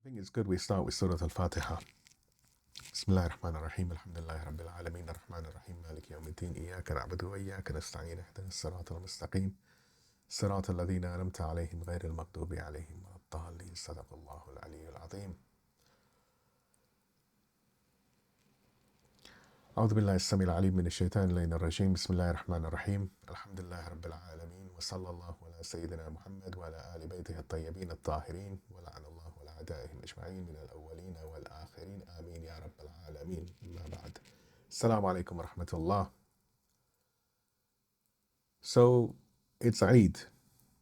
I think it's good we start with Surah al-Fatiha. Bismillah ar-Rahman ar-Rahim, alhamdulillahi rabbil alameen, ar-Rahman ar-Rahim, maliki yawmiddin, iyaka na'budu wa iyaka nasta'in, ihdina as-sirata al-mustaqim, sirata alladhina an'amta alayhim ghayri al-maghdubi alayhim wa ad-dallin, sadaqallahu al-'aliyyu al-'azim. أعوذ بالله السميع العليم من الشيطان اللعين الرجيم بسم الله الرحمن الرحيم الحمد لله رب العالمين وصلى الله على سيدنا محمد وعلى آل بيته الطيبين الطاهرين ولعن الله على أعدائهم أجمعين من الأولين والآخرين آمين يا رب العالمين. أما بعد. Assalamu alaikum wa rahmatullah. So it's Eid.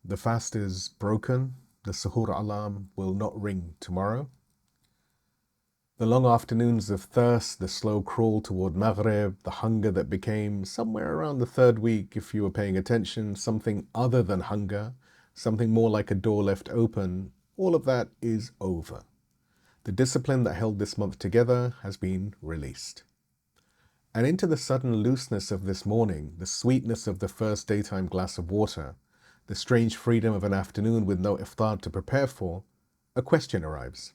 The fast is broken. The suhoor alarm will not ring tomorrow. The long afternoons of thirst, the slow crawl toward Maghrib, the hunger that became, somewhere around the third week, if you were paying attention, something other than hunger, something more like a door left open, all of that is over. The discipline that held this month together has been released. And into the sudden looseness of this morning, the sweetness of the first daytime glass of water, the strange freedom of an afternoon with no iftar to prepare for, a question arrives.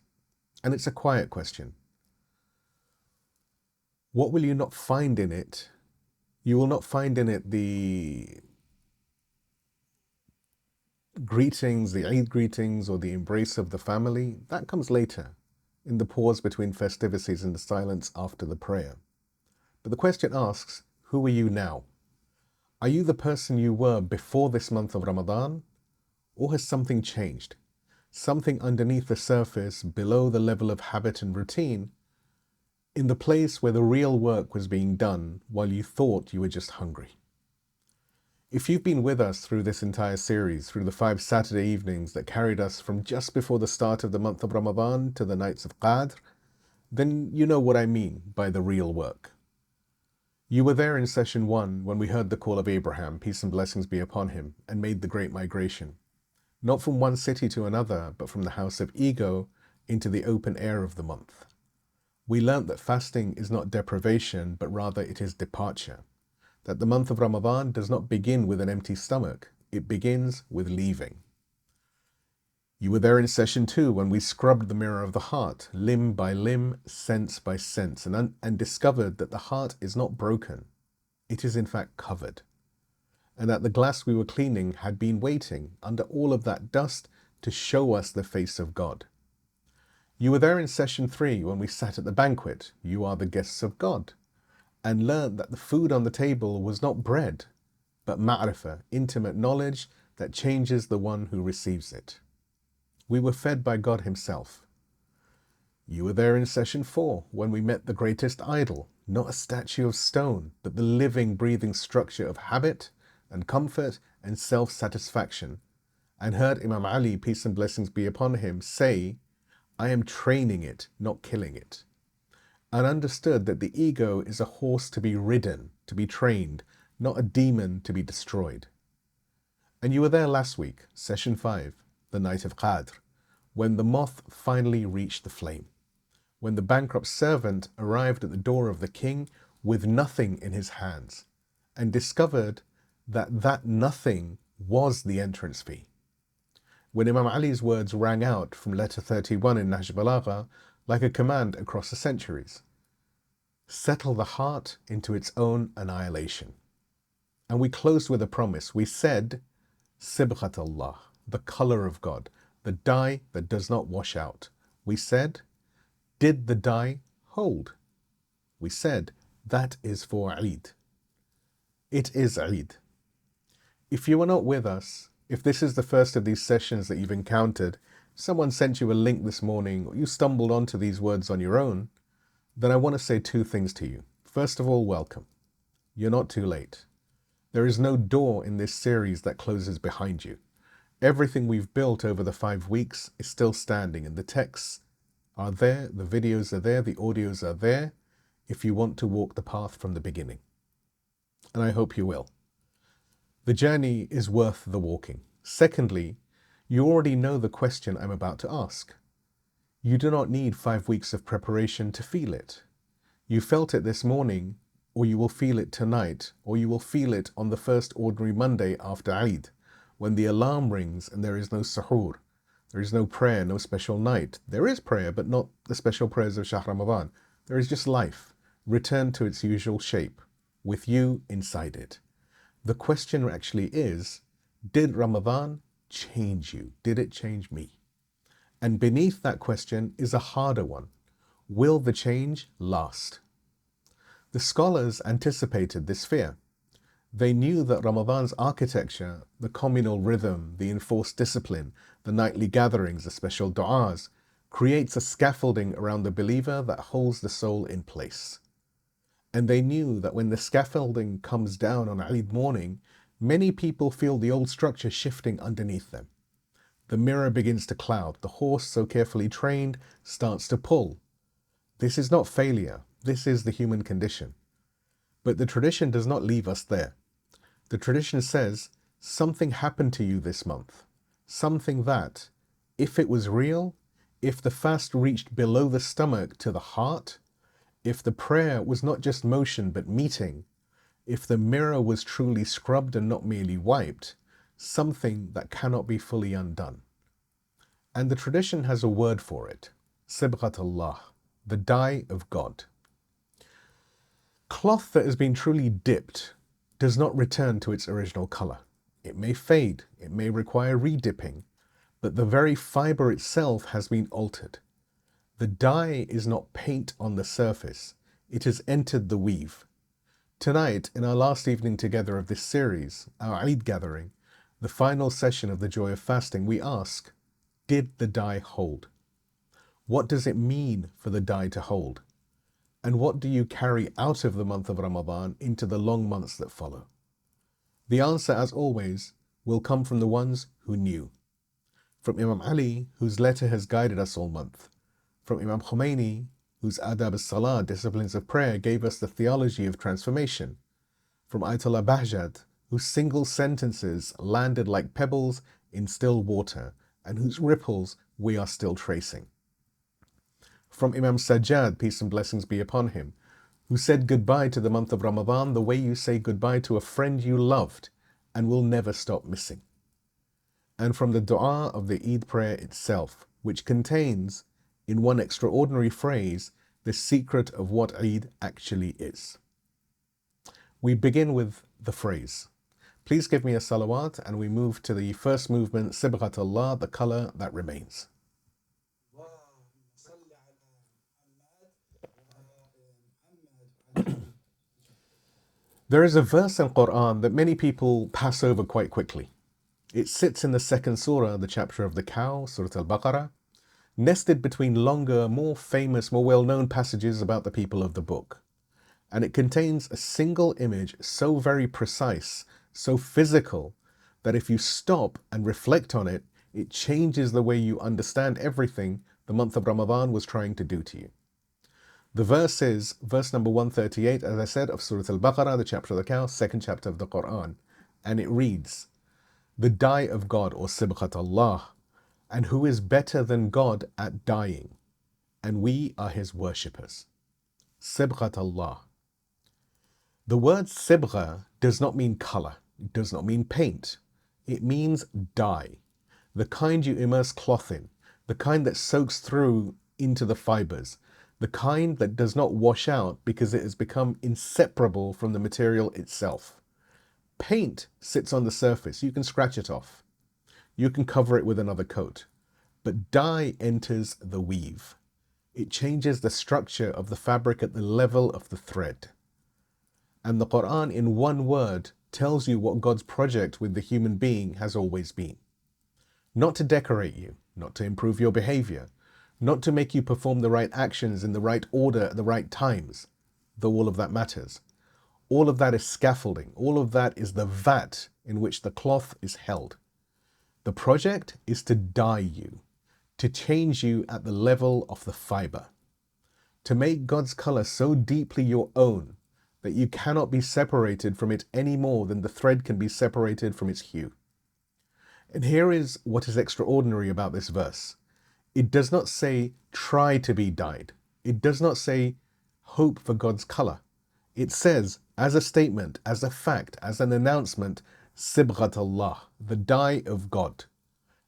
And it's a quiet question. What will you not find in it? You will not find in it the greetings, the Eid greetings, or the embrace of the family. That comes later, in the pause between festivities and the silence after the prayer. But the question asks, who are you now? Are you the person you were before this month of Ramadan? Or has something changed? Something underneath the surface, below the level of habit and routine, in the place where the real work was being done while you thought you were just hungry. If you've been with us through this entire series, through the 5 Saturday evenings that carried us from just before the start of the month of Ramadan to the nights of Qadr, then you know what I mean by the real work. You were there in session 1 when we heard the call of Abraham, peace and blessings be upon him, and made the great migration. Not from one city to another, but from the house of ego into the open air of the month. We learnt that fasting is not deprivation, but rather it is departure. That the month of Ramadan does not begin with an empty stomach, it begins with leaving. You were there in session 2 when we scrubbed the mirror of the heart, limb by limb, sense by sense, and discovered that the heart is not broken, it is in fact covered. And that the glass we were cleaning had been waiting under all of that dust to show us the face of God. You were there in session 3 when we sat at the banquet, you are the guests of God, and learned that the food on the table was not bread, but ma'rifah, intimate knowledge that changes the one who receives it. We were fed by God himself. You were there in session 4 when we met the greatest idol, not a statue of stone, but the living, breathing structure of habit and comfort and self-satisfaction, and heard Imam Ali, peace and blessings be upon him, say, I am training it, not killing it, and understood that the ego is a horse to be ridden, to be trained, not a demon to be destroyed. And you were there last week, session 5, the night of Qadr, when the moth finally reached the flame, when the bankrupt servant arrived at the door of the king with nothing in his hands, and discovered that nothing was the entrance fee. When Imam Ali's words rang out from letter 31 in al-Balagha like a command across the centuries. Settle the heart into its own annihilation. And we closed with a promise. We said, Sibghatullah, the color of God, the dye that does not wash out. We said, did the dye hold? We said, that is for Eid. It is Eid. If you were not with us, if this is the first of these sessions that you've encountered, someone sent you a link this morning, or you stumbled onto these words on your own, then I want to say 2 things to you. First of all, welcome. You're not too late. There is no door in this series that closes behind you. Everything we've built over the 5 weeks is still standing, and the texts are there, the videos are there, the audios are there, if you want to walk the path from the beginning. And I hope you will. The journey is worth the walking. Secondly, you already know the question I'm about to ask. You do not need 5 weeks of preparation to feel it. You felt it this morning, or you will feel it tonight, or you will feel it on the first ordinary Monday after Eid, when the alarm rings and there is no suhoor, There is no prayer, no special night. There is prayer, but not the special prayers of Shahr Ramadan. There is just life, returned to its usual shape, with you inside it. The question actually is, did Ramadan change you? Did it change me? And beneath that question is a harder one. Will the change last? The scholars anticipated this fear. They knew that Ramadan's architecture, the communal rhythm, the enforced discipline, the nightly gatherings, the special du'as, creates a scaffolding around the believer that holds the soul in place. And they knew that when the scaffolding comes down on Eid morning, many people feel the old structure shifting underneath them. The mirror begins to cloud. The horse, so carefully trained, starts to pull. This is not failure. This is the human condition. But the tradition does not leave us there. The tradition says, something happened to you this month. Something that, if it was real, if the fast reached below the stomach to the heart, if the prayer was not just motion but meeting, if the mirror was truly scrubbed and not merely wiped, something that cannot be fully undone. And the tradition has a word for it, Sibghatullah, the dye of God. Cloth that has been truly dipped does not return to its original color. It may fade, it may require redipping, but the very fiber itself has been altered. The dye is not paint on the surface, it has entered the weave. Tonight, in our last evening together of this series, our Eid gathering, the final session of the Joy of Fasting, we ask, did the dye hold? What does it mean for the dye to hold? And what do you carry out of the month of Ramadan into the long months that follow? The answer, as always, will come from the ones who knew. From Imam Ali, whose letter has guided us all month. From Imam Khomeini, whose adab al-Salat, disciplines of prayer, gave us the theology of transformation. From Ayatollah Bahjat, whose single sentences landed like pebbles in still water, and whose ripples we are still tracing. From Imam Sajjad, peace and blessings be upon him, who said goodbye to the month of Ramadan the way you say goodbye to a friend you loved and will never stop missing. And from the dua of the Eid prayer itself, which contains, in one extraordinary phrase, the secret of what Eid actually is. We begin with the phrase. Please give me a salawat, and we move to the first movement, Sibghatullah, the color that remains. There is a verse in Quran that many people pass over quite quickly. It sits in the second surah, the chapter of the cow, Surah al-Baqarah, nested between longer, more famous, more well-known passages about the people of the book. And it contains a single image so very precise, so physical, that if you stop and reflect on it, it changes the way you understand everything the month of Ramadan was trying to do to you. The verse is verse number 138, as I said, of Surah al-Baqarah, the chapter of the cow, second chapter of the Quran. And it reads, the dye of God, or Sibghatullah, and who is better than God at dyeing, and we are his worshippers. Sibghatullah. The word Sibgha does not mean color, it does not mean paint. It means dye, the kind you immerse cloth in, the kind that soaks through into the fibers, the kind that does not wash out because it has become inseparable from the material itself. Paint sits on the surface, you can scratch it off. You can cover it with another coat. But dye enters the weave. It changes the structure of the fabric at the level of the thread. And the Quran, in one word, tells you what God's project with the human being has always been. Not to decorate you, not to improve your behavior, not to make you perform the right actions in the right order at the right times, though all of that matters. All of that is scaffolding. All of that is the vat in which the cloth is held. The project is to dye you, to change you at the level of the fiber, to make God's color so deeply your own that you cannot be separated from it any more than the thread can be separated from its hue. And here is what is extraordinary about this verse. It does not say, try to be dyed. It does not say, hope for God's color. It says, as a statement, as a fact, as an announcement, Sibghatullah, the dye of God.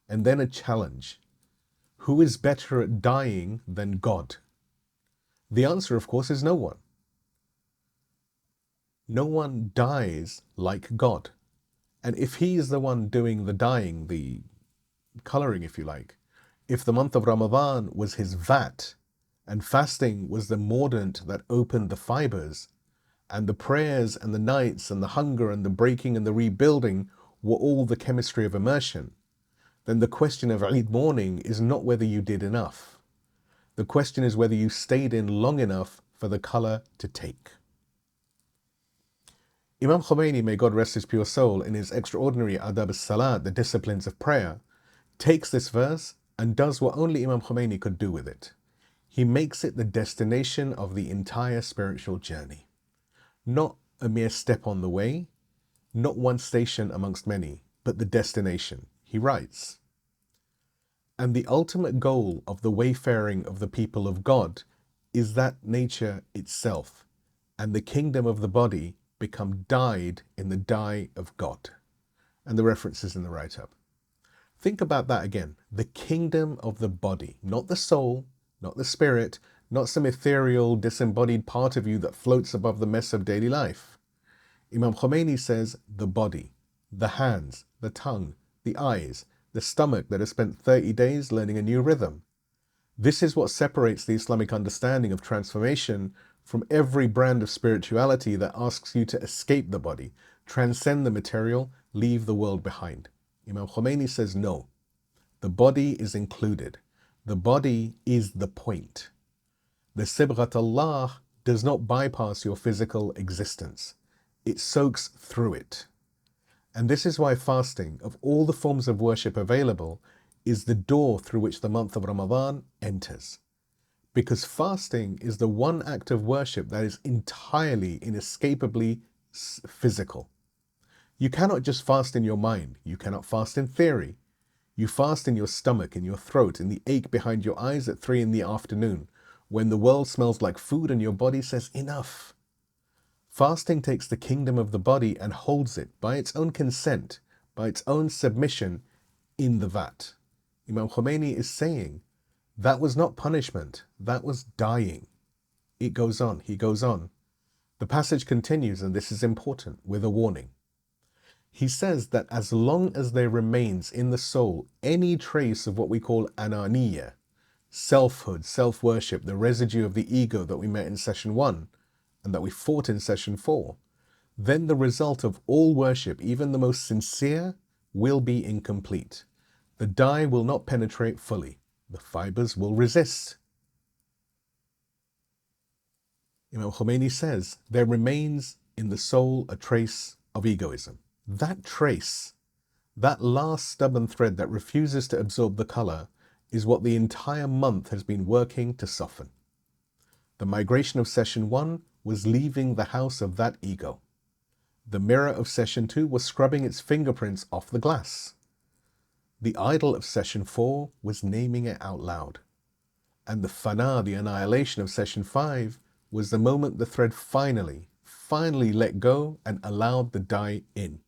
And then a challenge. Who is better at dying than God? The answer, of course, is no one. No one dies like God. And if he is the one doing the dyeing, the coloring, if you like, if the month of Ramadan was his vat, and fasting was the mordant that opened the fibers, and the prayers and the nights and the hunger and the breaking and the rebuilding were all the chemistry of immersion, then the question of Eid morning is not whether you did enough. The question is whether you stayed in long enough for the color to take. Imam Khomeini, may God rest his pure soul, in his extraordinary Adab al-Salat, the disciplines of prayer, takes this verse and does what only Imam Khomeini could do with it. He makes it the destination of the entire spiritual journey. Not a mere step on the way, not one station amongst many, but the destination. He writes, "And the ultimate goal of the wayfaring of the people of God is that nature itself, and the kingdom of the body become dyed in the dye of God." And the reference is in the write-up. Think about that again. The kingdom of the body, not the soul, not the spirit, not some ethereal, disembodied part of you that floats above the mess of daily life. Imam Khomeini says the body, the hands, the tongue, the eyes, the stomach that has spent 30 days learning a new rhythm. This is what separates the Islamic understanding of transformation from every brand of spirituality that asks you to escape the body, transcend the material, leave the world behind. Imam Khomeini says no. The body is included. The body is the point. The Sibghatullah does not bypass your physical existence. It soaks through it. And this is why fasting, of all the forms of worship available, is the door through which the month of Ramadan enters. Because fasting is the one act of worship that is entirely, inescapably physical. You cannot just fast in your mind. You cannot fast in theory. You fast in your stomach, in your throat, in the ache behind your eyes at 3 in the afternoon, when the world smells like food and your body says enough. Fasting takes the kingdom of the body and holds it by its own consent, by its own submission in the vat. Imam Khomeini is saying that was not punishment, that was dying. It goes on, he goes on. The passage continues, and this is important, with a warning. He says that as long as there remains in the soul any trace of what we call ananiya, selfhood, self-worship, the residue of the ego that we met in session 1 and that we fought in session 4, then the result of all worship, even the most sincere, will be incomplete. The dye will not penetrate fully. The fibers will resist. Imam Khomeini says there remains in the soul a trace of egoism. That trace, that last stubborn thread that refuses to absorb the color, is what the entire month has been working to soften. The migration of session 1 was leaving the house of that ego. The mirror of session 2 was scrubbing its fingerprints off the glass. The idol of session 4 was naming it out loud. And the fana, the annihilation of session 5, was the moment the thread finally let go and allowed the dye in.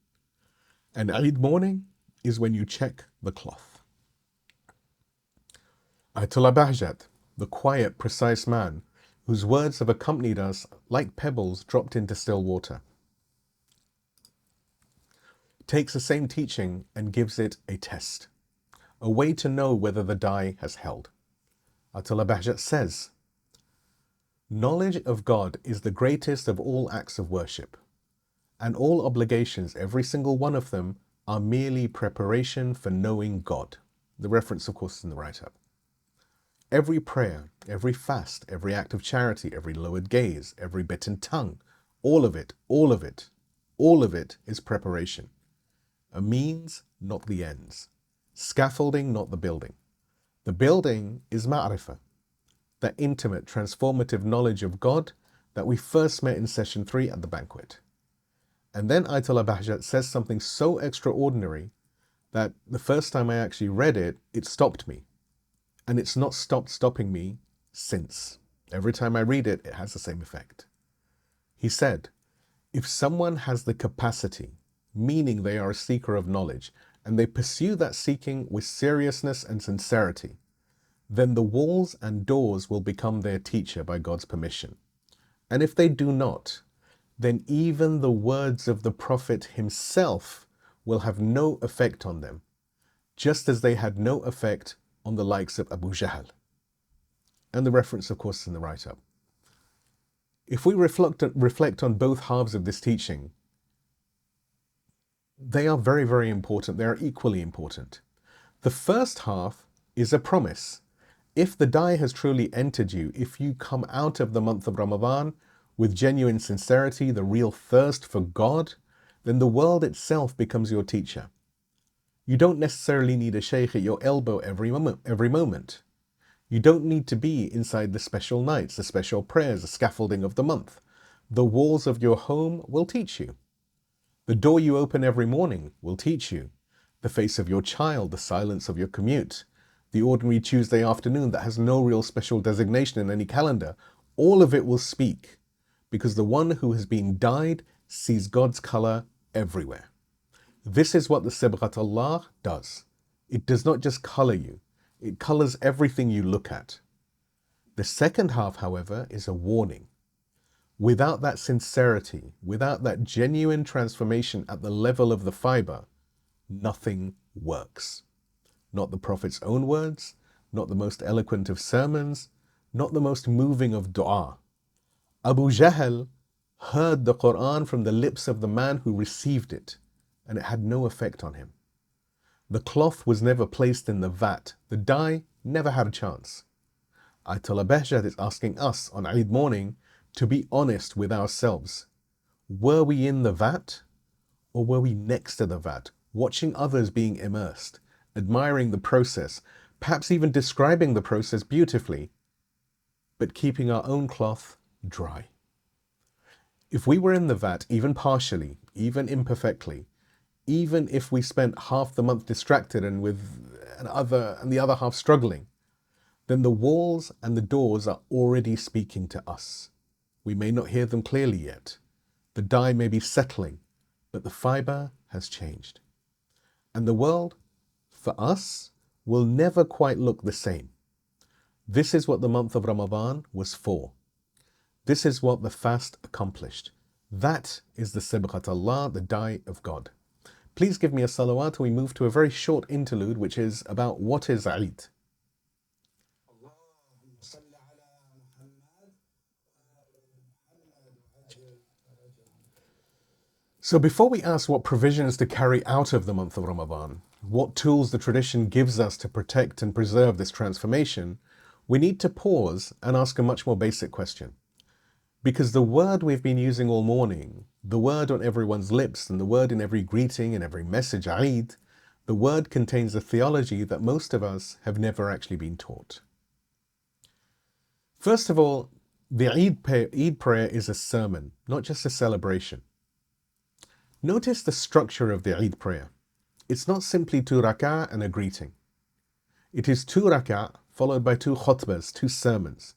And Eid morning is when you check the cloth. Ayatollah Bahjat, the quiet, precise man, whose words have accompanied us like pebbles dropped into still water, takes the same teaching and gives it a test, a way to know whether the dye has held. Ayatollah Bahjat says, knowledge of God is the greatest of all acts of worship, and all obligations, every single one of them, are merely preparation for knowing God. The reference, of course, is in the write-up. Every prayer, every fast, every act of charity, every lowered gaze, every bitten tongue, all of it is preparation. A means, not the ends. Scaffolding, not the building. The building is ma'rifah, that intimate, transformative knowledge of God that we first met in session 3 at the banquet. And then Ayatollah Bahjat says something so extraordinary that the first time I actually read it, it stopped me. And it's not stopped stopping me since. Every time I read it, it has the same effect. He said, if someone has the capacity, meaning they are a seeker of knowledge, and they pursue that seeking with seriousness and sincerity, then the walls and doors will become their teacher by God's permission. And if they do not, then even the words of the Prophet himself will have no effect on them, just as they had no effect on the likes of Abu Jahl. And the reference, of course, is in the write-up. If we reflect on both halves of this teaching, they are very, very important. They are equally important. The first half is a promise. If the dye has truly entered you, if you come out of the month of Ramadan with genuine sincerity, the real thirst for God, then the world itself becomes your teacher. You don't necessarily need a sheikh at your elbow every moment. You don't need to be inside the special nights, the special prayers, the scaffolding of the month. The walls of your home will teach you. The door you open every morning will teach you. The face of your child, the silence of your commute, the ordinary Tuesday afternoon that has no real special designation in any calendar, all of it will speak, because the one who has been dyed sees God's color everywhere. This is what the Sibghatullah does. It does not just color you, it colors everything you look at. The second half, however, is a warning. Without that sincerity, without that genuine transformation at the level of the fibre, nothing works. Not the Prophet's own words, not the most eloquent of sermons, not the most moving of dua. Abu Jahl heard the Quran from the lips of the man who received it, and it had no effect on him. The cloth was never placed in the vat. The dye never had a chance. Ayatollah Behjat is asking us on Eid morning to be honest with ourselves. Were we in the vat, or were we next to the vat, watching others being immersed, admiring the process, perhaps even describing the process beautifully, but keeping our own cloth dry? If we were in the vat, even partially, even imperfectly, even if we spent half the month distracted and the other half struggling, then the walls and the doors are already speaking to us. We may not hear them clearly yet. The dye may be settling, but the fibre has changed. And the world, for us, will never quite look the same. This is what the month of Ramadan was for. This is what the fast accomplished. That is the Sibghatullah, the dye of God. Please give me a salawat. We move to a very short interlude, which is about what is Eid. So before we ask what provisions to carry out of the month of Ramadan, what tools the tradition gives us to protect and preserve this transformation, we need to pause and ask a much more basic question. Because the word we've been using all morning, the word on everyone's lips and the word in every greeting and every message, Eid, the word contains a theology that most of us have never actually been taught. First of all, the Eid prayer is a sermon, not just a celebration. Notice the structure of the Eid prayer. It's not simply 2 rak'ah and a greeting. It is 2 rak'ah followed by 2 khutbahs, 2 sermons.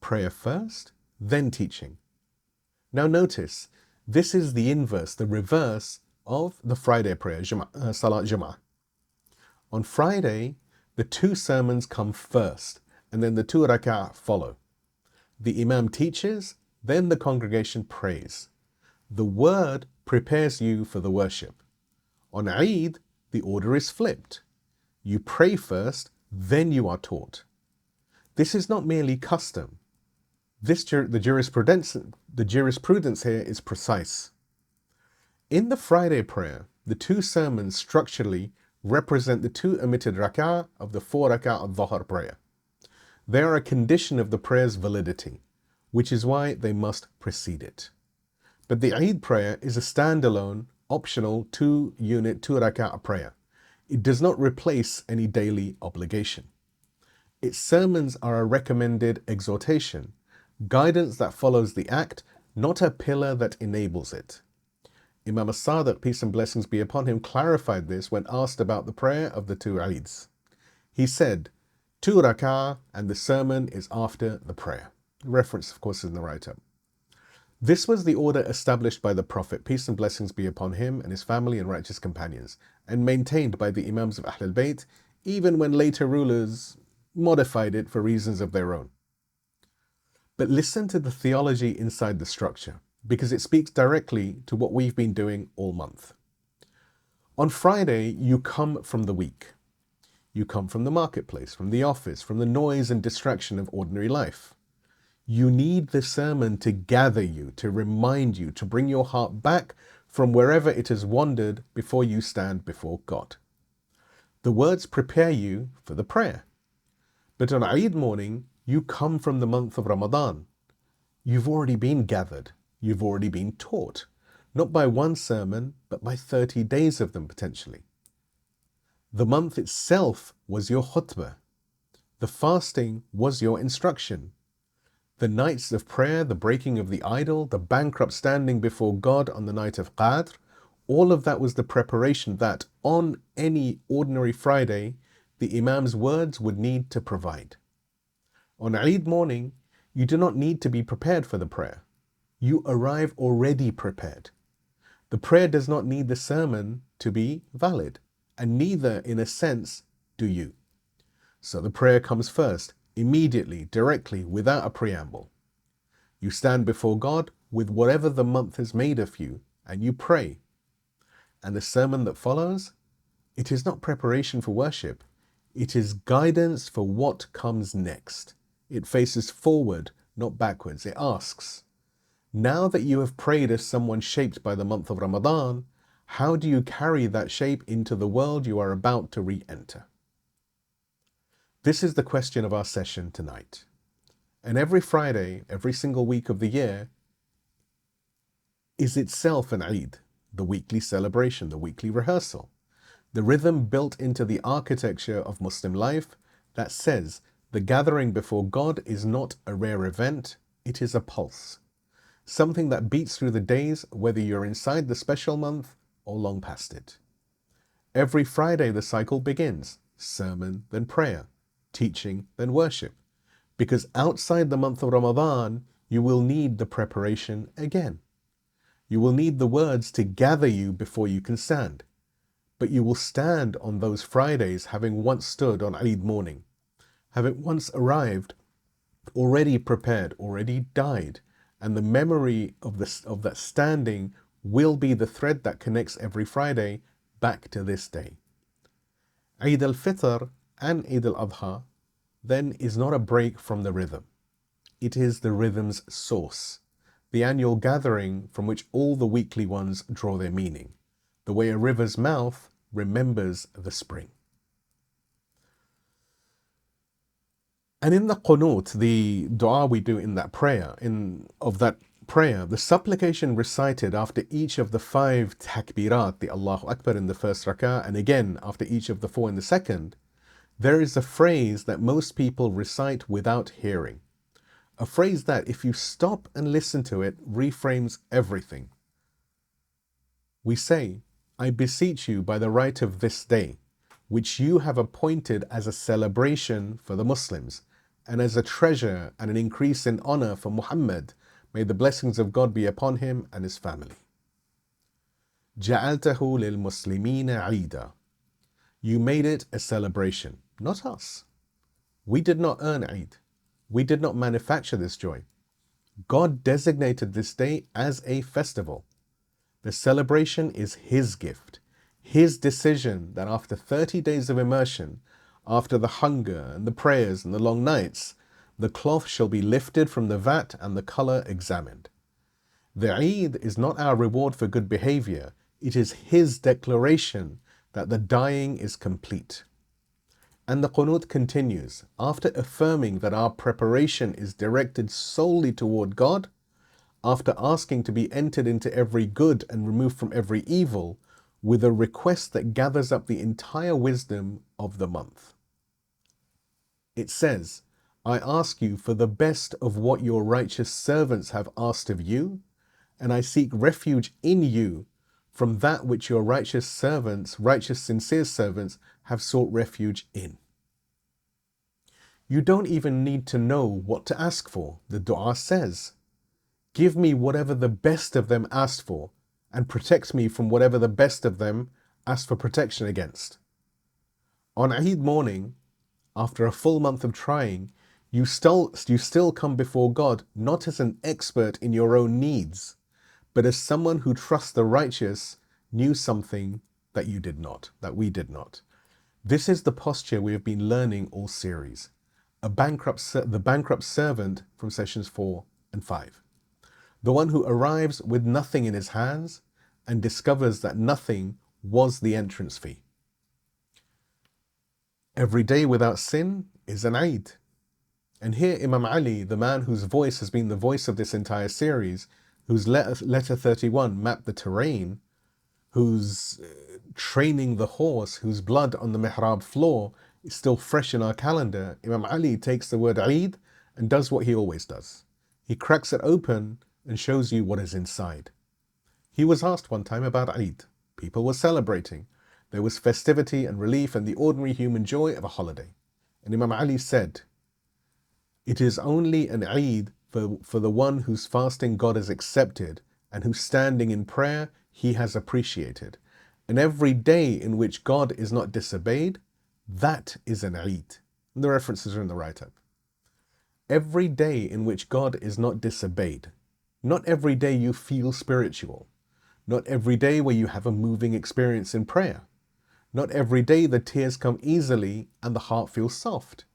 Prayer first, then teaching. Now notice, this is the inverse, the reverse of the Friday prayer, Salat Jum'ah. On Friday, the 2 sermons come first, and then the 2 rak'ah follow. The Imam teaches, then the congregation prays. The word prepares you for the worship. On Eid, the order is flipped. You pray first, then you are taught. This is not merely custom. The jurisprudence here is precise. In the Friday prayer, the 2 sermons structurally represent the 2 omitted rak'ah of the 4 rak'ah of Dhuhr prayer. They are a condition of the prayer's validity, which is why they must precede it. But the Eid prayer is a standalone, optional 2-unit 2 rak'ah prayer. It does not replace any daily obligation. Its sermons are a recommended exhortation, guidance that follows the act, not a pillar that enables it. Imam Sadiq, peace and blessings be upon him, clarified this when asked about the prayer of the 2 Eids. He said, 2 rak'ah and the sermon is after the prayer. The reference, of course, is in the write-up. This was the order established by the Prophet, peace and blessings be upon him and his family and righteous companions, and maintained by the Imams of Ahl al-Bayt, even when later rulers modified it for reasons of their own. But listen to the theology inside the structure, because it speaks directly to what we've been doing all month. On Friday, you come from the week. You come from the marketplace, from the office, from the noise and distraction of ordinary life. You need the sermon to gather you, to remind you, to bring your heart back from wherever it has wandered before you stand before God. The words prepare you for the prayer. But on Eid morning, you come from the month of Ramadan. You've already been gathered. You've already been taught. Not by one sermon, but by 30 days of them potentially. The month itself was your khutbah. The fasting was your instruction. The nights of prayer, the breaking of the idol, the bankrupt standing before God on the night of Qadr, all of that was the preparation that on any ordinary Friday, the Imam's words would need to provide. On Eid morning, you do not need to be prepared for the prayer. You arrive already prepared. The prayer does not need the sermon to be valid, and neither, in a sense, do you. So the prayer comes first, immediately, directly, without a preamble. You stand before God with whatever the month has made of you, and you pray. And the sermon that follows, it is not preparation for worship. It is guidance for what comes next. It faces forward, not backwards. It asks, now that you have prayed as someone shaped by the month of Ramadan, how do you carry that shape into the world you are about to re-enter? This is the question of our session tonight. And every Friday, every single week of the year, is itself an Eid, the weekly celebration, the weekly rehearsal, the rhythm built into the architecture of Muslim life that says the gathering before God is not a rare event, it is a pulse. Something that beats through the days, whether you're inside the special month or long past it. Every Friday the cycle begins, sermon, then prayer, teaching, then worship. Because outside the month of Ramadan, you will need the preparation again. You will need the words to gather you before you can stand. But you will stand on those Fridays having once stood on Eid morning, having once arrived, already prepared, already died, and the memory of that standing will be the thread that connects every Friday back to this day. Eid al-Fitr and Eid al-Adha then is not a break from the rhythm. It is the rhythm's source, the annual gathering from which all the weekly ones draw their meaning, the way a river's mouth remembers the spring. And in the qunut, the dua we do in that prayer, the supplication recited after each of the 5 takbirat, the Allahu Akbar in the first rak'ah, and again after each of the 4 in the second, there is a phrase that most people recite without hearing. A phrase that, if you stop and listen to it, reframes everything. We say, I beseech you by the right of this day, which you have appointed as a celebration for the Muslims, and as a treasure and an increase in honor for Muhammad, may the blessings of God be upon him and his family. جَعَلْتَهُ لِلْمُسْلِمِينَ عِيدًا. You made it a celebration, not us. We did not earn Eid. We did not manufacture this joy. God designated this day as a festival. The celebration is His gift, His decision that after 30 days of immersion, after the hunger and the prayers and the long nights, the cloth shall be lifted from the vat and the color examined. The Eid is not our reward for good behavior. It is His declaration that the dying is complete. And the qunut continues, after affirming that our preparation is directed solely toward God, after asking to be entered into every good and removed from every evil, with a request that gathers up the entire wisdom of the month. It says, I ask you for the best of what your righteous servants have asked of you, and I seek refuge in you from that which your righteous sincere servants have sought refuge in. You don't even need to know what to ask for. The dua says, give me whatever the best of them asked for, and protect me from whatever the best of them asked for protection against. On Eid morning, after a full month of trying, you still come before God not as an expert in your own needs, but as someone who trusts the righteous knew something that you did not, that we did not. This is the posture we have been learning all series. The bankrupt servant from sessions 4 and 5. The one who arrives with nothing in his hands and discovers that nothing was the entrance fee. Every day without sin is an Eid. And here Imam Ali, the man whose voice has been the voice of this entire series, whose letter 31 mapped the terrain, who's training the horse, whose blood on the mihrab floor is still fresh in our calendar, Imam Ali takes the word Eid and does what he always does. He cracks it open and shows you what is inside. He was asked one time about Eid. People were celebrating. There was festivity and relief and the ordinary human joy of a holiday. And Imam Ali said, "It is only an Eid for the one whose fasting God has accepted and whose standing in prayer he has appreciated. And every day in which God is not disobeyed, that is an Eid." And the references are in the write-up. Every day in which God is not disobeyed. Not every day you feel spiritual. Not every day where you have a moving experience in prayer. Not every day the tears come easily and the heart feels soft.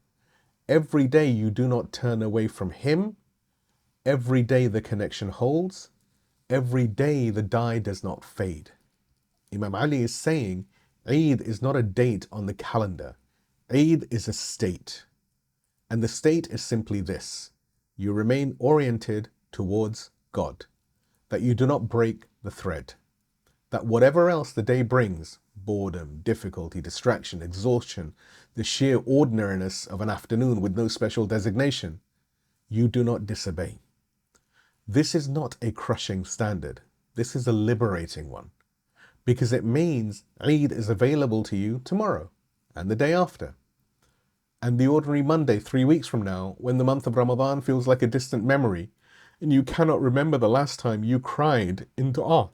Every day you do not turn away from Him. Every day the connection holds. Every day the dye does not fade. Imam Ali is saying, Eid is not a date on the calendar. Eid is a state. And the state is simply this: you remain oriented towards God, that you do not break the thread, that whatever else the day brings, boredom, difficulty, distraction, exhaustion, the sheer ordinariness of an afternoon with no special designation, you do not disobey. This is not a crushing standard. This is a liberating one, because it means Eid is available to you tomorrow and the day after. And the ordinary Monday 3 weeks from now, when the month of Ramadan feels like a distant memory and you cannot remember the last time you cried in dua.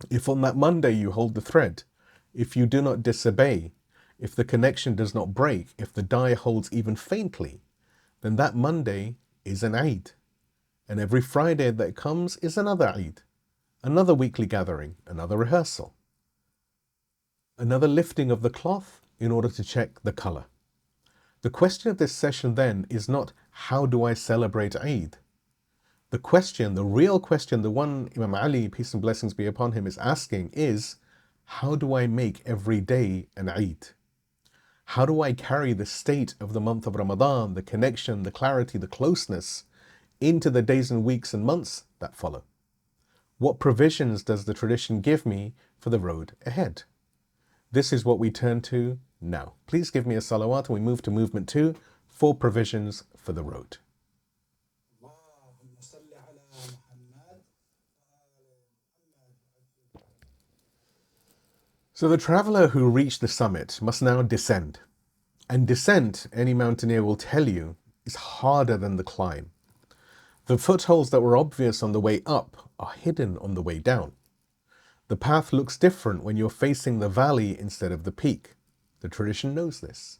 If on that Monday you hold the thread, if you do not disobey, if the connection does not break, if the dye holds even faintly, then that Monday is an Eid. And every Friday that comes is another Eid, another weekly gathering, another rehearsal, another lifting of the cloth in order to check the color. The question of this session then is not, how do I celebrate Eid? The question, the real question, the one Imam Ali, peace and blessings be upon him, is asking is, how do I make every day an Eid? How do I carry the state of the month of Ramadan, the connection, the clarity, the closeness, into the days and weeks and months that follow? What provisions does the tradition give me for the road ahead? This is what we turn to now. Please give me a salawat and we move to movement 2, 4 provisions for the road. So the traveller who reached the summit must now descend. And descent, any mountaineer will tell you, is harder than the climb. The footholds that were obvious on the way up are hidden on the way down. The path looks different when you're facing the valley instead of the peak. The tradition knows this.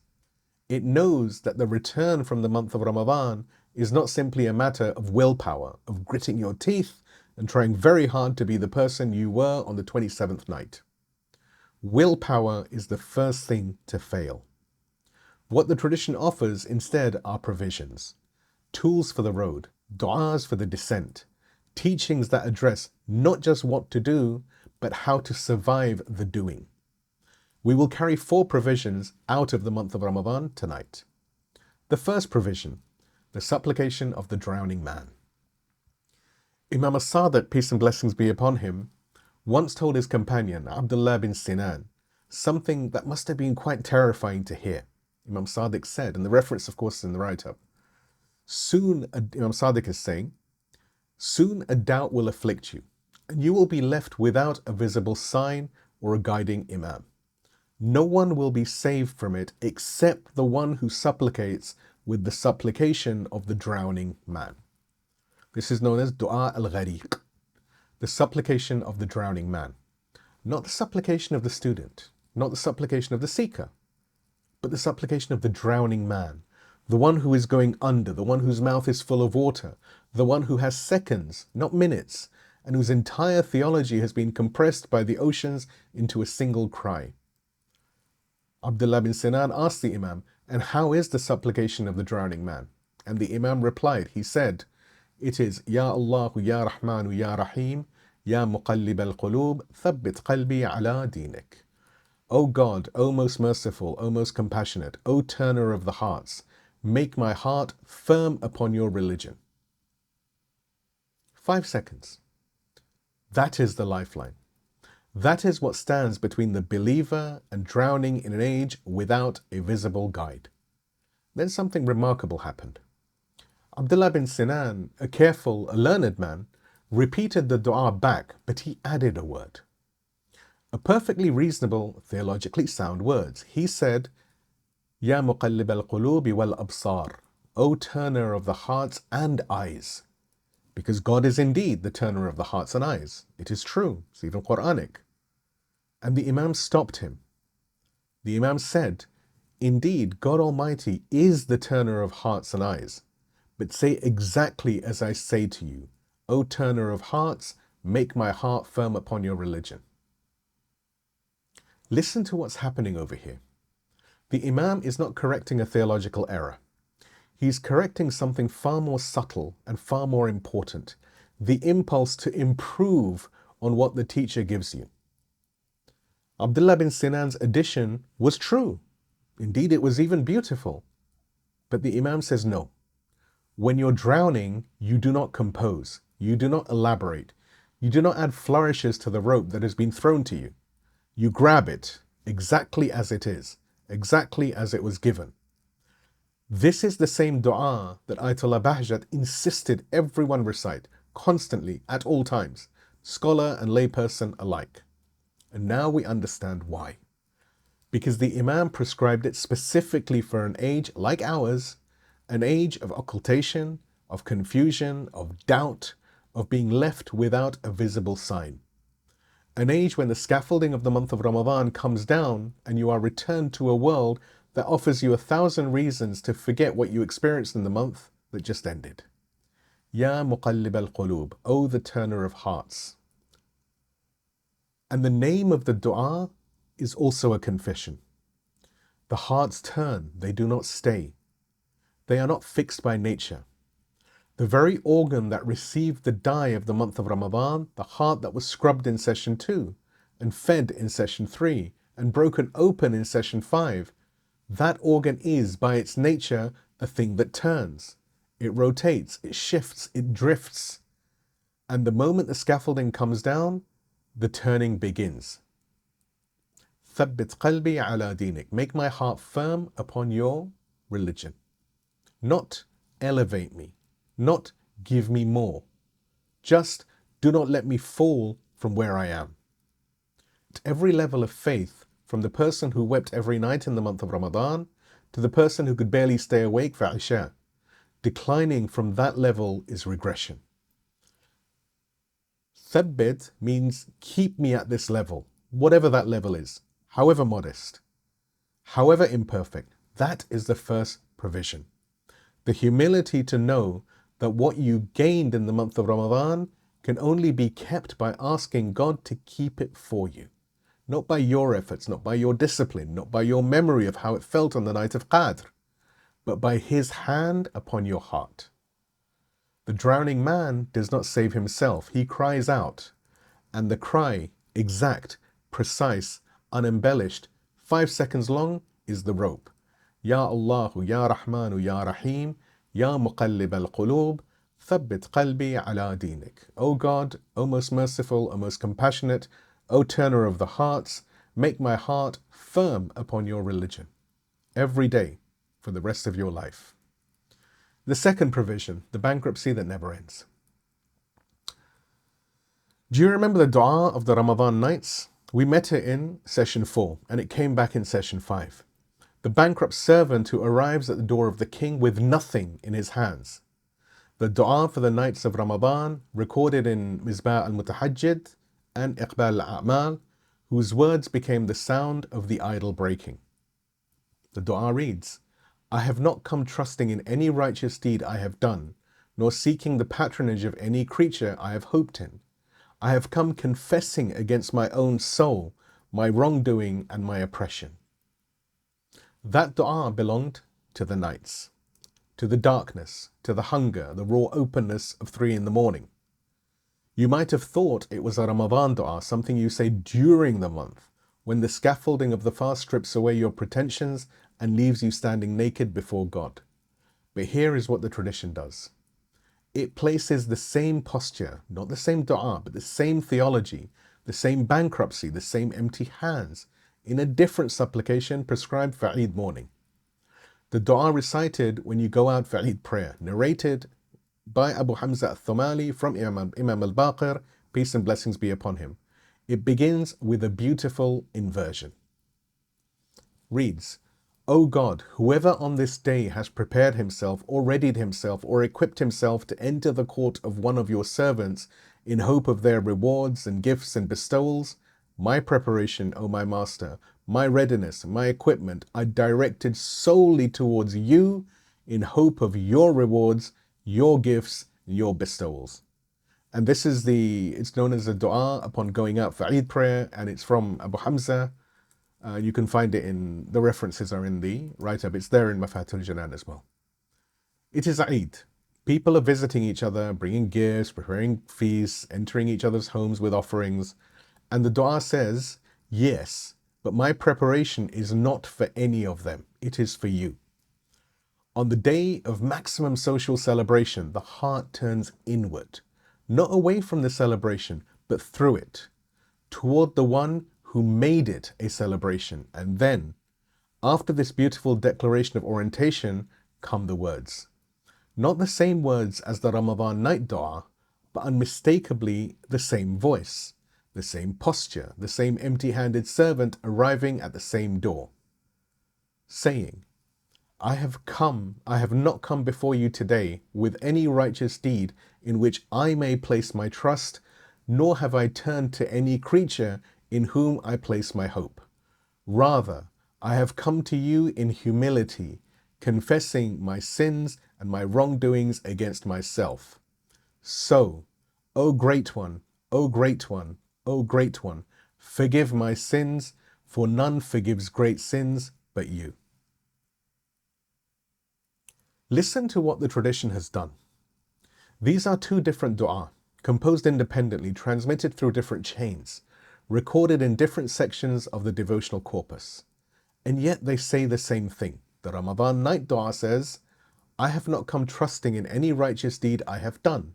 It knows that the return from the month of Ramadan is not simply a matter of willpower, of gritting your teeth and trying very hard to be the person you were on the 27th night. Willpower is the first thing to fail. What the tradition offers instead are provisions, tools for the road, du'as for the descent, teachings that address not just what to do, but how to survive the doing. We will carry 4 provisions out of the month of Ramadan tonight. The first provision, the supplication of the drowning man. Imam Sadiq, peace and blessings be upon him, once told his companion, Abdullah bin Sinan, something that must have been quite terrifying to hear. Imam Sadiq said, and the reference of course is in the write-up, Imam Sadiq is saying, soon a doubt will afflict you, and you will be left without a visible sign or a guiding imam. No one will be saved from it except the one who supplicates with the supplication of the drowning man. This is known as dua al-Ghareeq, the supplication of the drowning man. Not the supplication of the student, not the supplication of the seeker, but the supplication of the drowning man, the one who is going under, the one whose mouth is full of water, the one who has seconds, not minutes, and whose entire theology has been compressed by the oceans into a single cry. Abdullah bin Sinan asked the Imam, and how is the supplication of the drowning man? And the Imam replied, he said, it is, Ya Allahu, Ya Rahmanu, Ya Rahim, Ya Muqallib al-Qulub, Thabbit qalbi ala dinik. O God, O most merciful, O most compassionate, O turner of the hearts, make my heart firm upon your religion. 5 seconds. That is the lifeline. That is what stands between the believer and drowning in an age without a visible guide. Then something remarkable happened. Abdullah bin Sinan, a careful, a learned man, repeated the dua back, but he added a word. A perfectly reasonable, theologically sound words. He said, Ya muqallib al-qulubi wal-absar, O turner of the hearts and eyes. Because God is indeed the turner of the hearts and eyes. It is true. It's even Quranic. And the Imam stopped him. The Imam said, indeed, God Almighty is the turner of hearts and eyes. But say exactly as I say to you, O turner of hearts, make my heart firm upon your religion. Listen to what's happening over here. The Imam is not correcting a theological error. He's correcting something far more subtle and far more important, the impulse to improve on what the teacher gives you. Abdullah bin Sinan's addition was true. Indeed, it was even beautiful. But the Imam says no. When you're drowning, you do not compose. You do not elaborate. You do not add flourishes to the rope that has been thrown to you. You grab it exactly as it is, exactly as it was given. This is the same dua that Ayatollah Bahjat insisted everyone recite, constantly, at all times, scholar and layperson alike. And now we understand why. Because the Imam prescribed it specifically for an age like ours, an age of occultation, of confusion, of doubt, of being left without a visible sign. An age when the scaffolding of the month of Ramadan comes down and you are returned to a world that offers you 1,000 reasons to forget what you experienced in the month that just ended. Ya Muqallib al-Qulub, O the turner of hearts. And the name of the dua is also a confession. The hearts turn, they do not stay. They are not fixed by nature. The very organ that received the dye of the month of Ramadan, the heart that was scrubbed in session 2 and fed in session 3 and broken open in session 5, that organ is by its nature a thing that turns. It rotates, it shifts, it drifts. And the moment the scaffolding comes down, the turning begins. Thabbit qalbi ala dinik. Make my heart firm upon your religion. Not elevate me. Not give me more. Just do not let me fall from where I am. At every level of faith, from the person who wept every night in the month of Ramadan to the person who could barely stay awake for Isha, declining from that level is regression. Thabbit means keep me at this level, whatever that level is, however modest, however imperfect. That is the first provision. The humility to know that what you gained in the month of Ramadan can only be kept by asking God to keep it for you. Not by your efforts, not by your discipline, not by your memory of how it felt on the night of Qadr, but by His hand upon your heart. The drowning man does not save himself. He cries out. And the cry, exact, precise, unembellished, 5 seconds long, is the rope. Ya Allahu, Ya Rahmanu, Ya Rahim, Ya Muqallib al-Qulub, Thabbit qalbi ala dinik. O God, O most merciful, O most compassionate, O turner of the hearts, make my heart firm upon your religion. Every day, for the rest of your life. The second provision, the bankruptcy that never ends. Do you remember the dua of the Ramadan nights? We met it in session 4 and it came back in session 5. The bankrupt servant who arrives at the door of the king with nothing in his hands. The dua for the nights of Ramadan recorded in Misbah al-Mutahajjid and Iqbal al-A'mal, whose words became the sound of the idol breaking. The dua reads, I have not come trusting in any righteous deed I have done, nor seeking the patronage of any creature I have hoped in. I have come confessing against my own soul, my wrongdoing and my oppression. That dua belonged to the nights, to the darkness, to the hunger, the raw openness of 3 in the morning. You might have thought it was a Ramadan dua, something you say during the month, when the scaffolding of the fast strips away your pretensions and leaves you standing naked before God. But here is what the tradition does. It places the same posture, not the same dua, but the same theology, the same bankruptcy, the same empty hands, in a different supplication prescribed for Eid morning. The dua recited when you go out for Eid prayer, narrated by Abu Hamza al-Thumali from Imam al-Baqir, peace and blessings be upon him. It begins with a beautiful inversion. Reads, O God, whoever on this day has prepared himself or readied himself or equipped himself to enter the court of one of your servants in hope of their rewards and gifts and bestowals, my preparation, O my master, my readiness, my equipment, I directed solely towards you in hope of your rewards, your gifts, your bestowals. And this is it's known as a dua upon going out for Eid prayer, and it's from Abu Hamza. You can find it the references are in the write-up. It's there in Mafatul Janan as well. It is Eid. People are visiting each other, bringing gifts, preparing feasts, entering each other's homes with offerings. And the dua says, yes, but my preparation is not for any of them. It is for you. On the day of maximum social celebration, the heart turns inward, not away from the celebration, but through it, toward the one who made it a celebration. And then, after this beautiful declaration of orientation, come the words. Not the same words as the Ramadan night dua, but unmistakably the same voice, the same posture, the same empty-handed servant arriving at the same door, saying, I have not come before you today with any righteous deed in which I may place my trust, nor have I turned to any creature in whom I place my hope. Rather, I have come to you in humility, confessing my sins and my wrongdoings against myself. So, O Great One, O Great One, O Great One, forgive my sins, for none forgives great sins but you. Listen to what the tradition has done. These are 2 different dua, composed independently, transmitted through different chains, recorded in different sections of the devotional corpus. And yet they say the same thing. The Ramadan night dua says, I have not come trusting in any righteous deed I have done.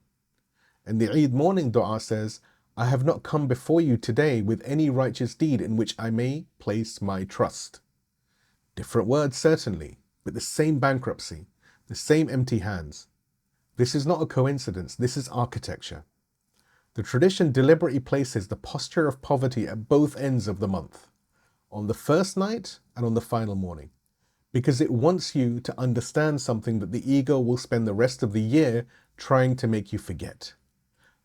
And the Eid morning dua says, I have not come before you today with any righteous deed in which I may place my trust. Different words certainly, but the same bankruptcy, the same empty hands. This is not a coincidence, this is architecture. The tradition deliberately places the posture of poverty at both ends of the month, on the first night and on the final morning, because it wants you to understand something that the ego will spend the rest of the year trying to make you forget.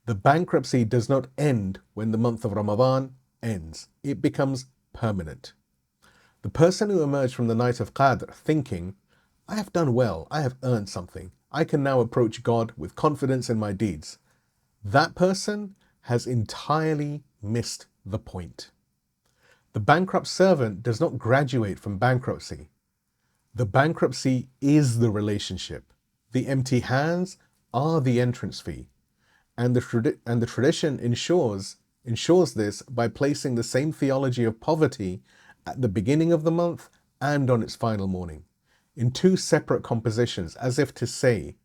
The bankruptcy does not end when the month of Ramadan ends. It becomes permanent. The person who emerged from the night of Qadr thinking, I have done well, I have earned something, I can now approach God with confidence in my deeds, that person has entirely missed the point. The bankrupt servant does not graduate from bankruptcy. The bankruptcy is the relationship. The empty hands are the entrance fee. And the tradition ensures this by placing the same theology of poverty at the beginning of the month and on its final morning, in 2 separate compositions, as if to say,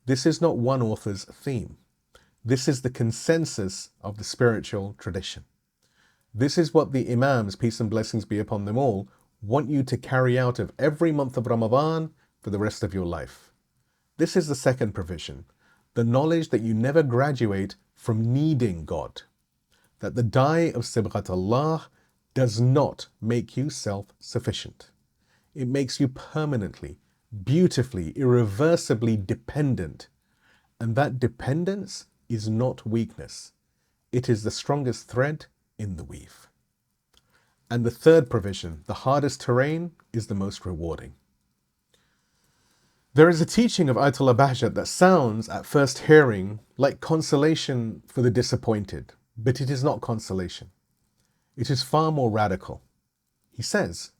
this is not one author's theme. This is the consensus of the spiritual tradition. This is what the Imams, peace and blessings be upon them all, want you to carry out of every month of Ramadan for the rest of your life. This is the second provision, the knowledge that you never graduate from needing God, that the die of Sibghatullah does not make you self-sufficient. It makes you permanently, beautifully, irreversibly dependent, and that dependence is not weakness. It is the strongest thread in the weave. And the third provision, the hardest terrain is the most rewarding. There is a teaching of Ayatollah Bahjat that sounds, at first hearing, like consolation for the disappointed, but it is not consolation. It is far more radical. He says,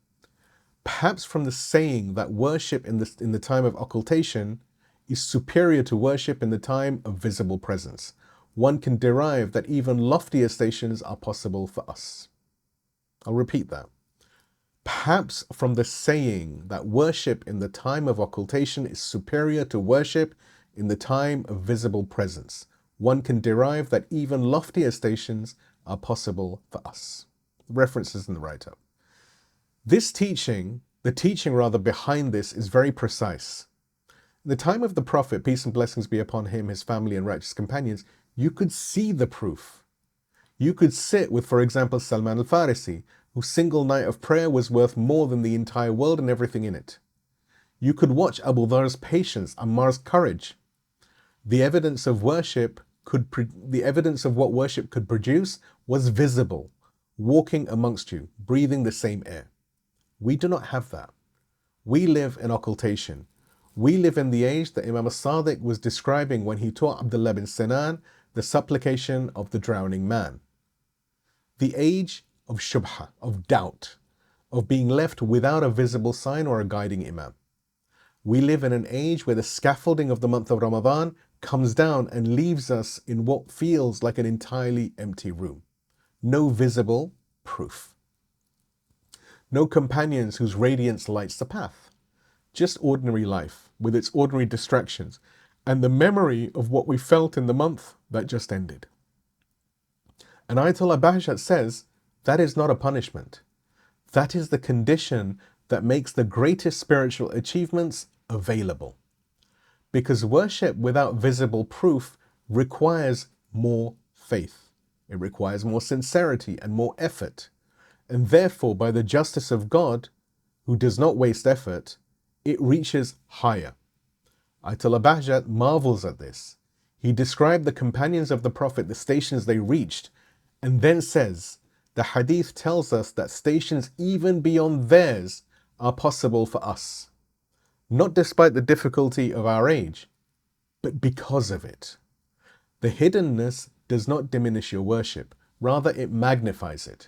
perhaps from the saying that worship in the time of occultation is superior to worship in the time of visible presence, one can derive that even loftier stations are possible for us. I'll repeat that. Perhaps from the saying that worship in the time of occultation is superior to worship in the time of visible presence, one can derive that even loftier stations are possible for us. References in the write-up. This teaching, the teaching rather behind this, is very precise. In the time of the Prophet, peace and blessings be upon him, his family and righteous companions, you could see the proof. You could sit with, for example, Salman al-Farisi, whose single night of prayer was worth more than the entire world and everything in it. You could watch Abu Dharr's patience, Ammar's courage. The evidence of what worship could produce was visible, walking amongst you, breathing the same air. We do not have that. We live in occultation. We live in the age that Imam al-Sadiq was describing when he taught Abdullah bin Sinan the supplication of the drowning man. The age of shubha, of doubt, of being left without a visible sign or a guiding imam. We live in an age where the scaffolding of the month of Ramadan comes down and leaves us in what feels like an entirely empty room. No visible proof. No companions whose radiance lights the path. Just ordinary life with its ordinary distractions and the memory of what we felt in the month that just ended. And Ayatollah Bahjat says, that is not a punishment. That is the condition that makes the greatest spiritual achievements available. Because worship without visible proof requires more faith. It requires more sincerity and more effort. And therefore, by the justice of God, who does not waste effort, it reaches higher. Ayatollah Bahjat marvels at this. He described the companions of the Prophet, the stations they reached, and then says, the hadith tells us that stations even beyond theirs are possible for us. Not despite the difficulty of our age, but because of it. The hiddenness does not diminish your worship, rather it magnifies it.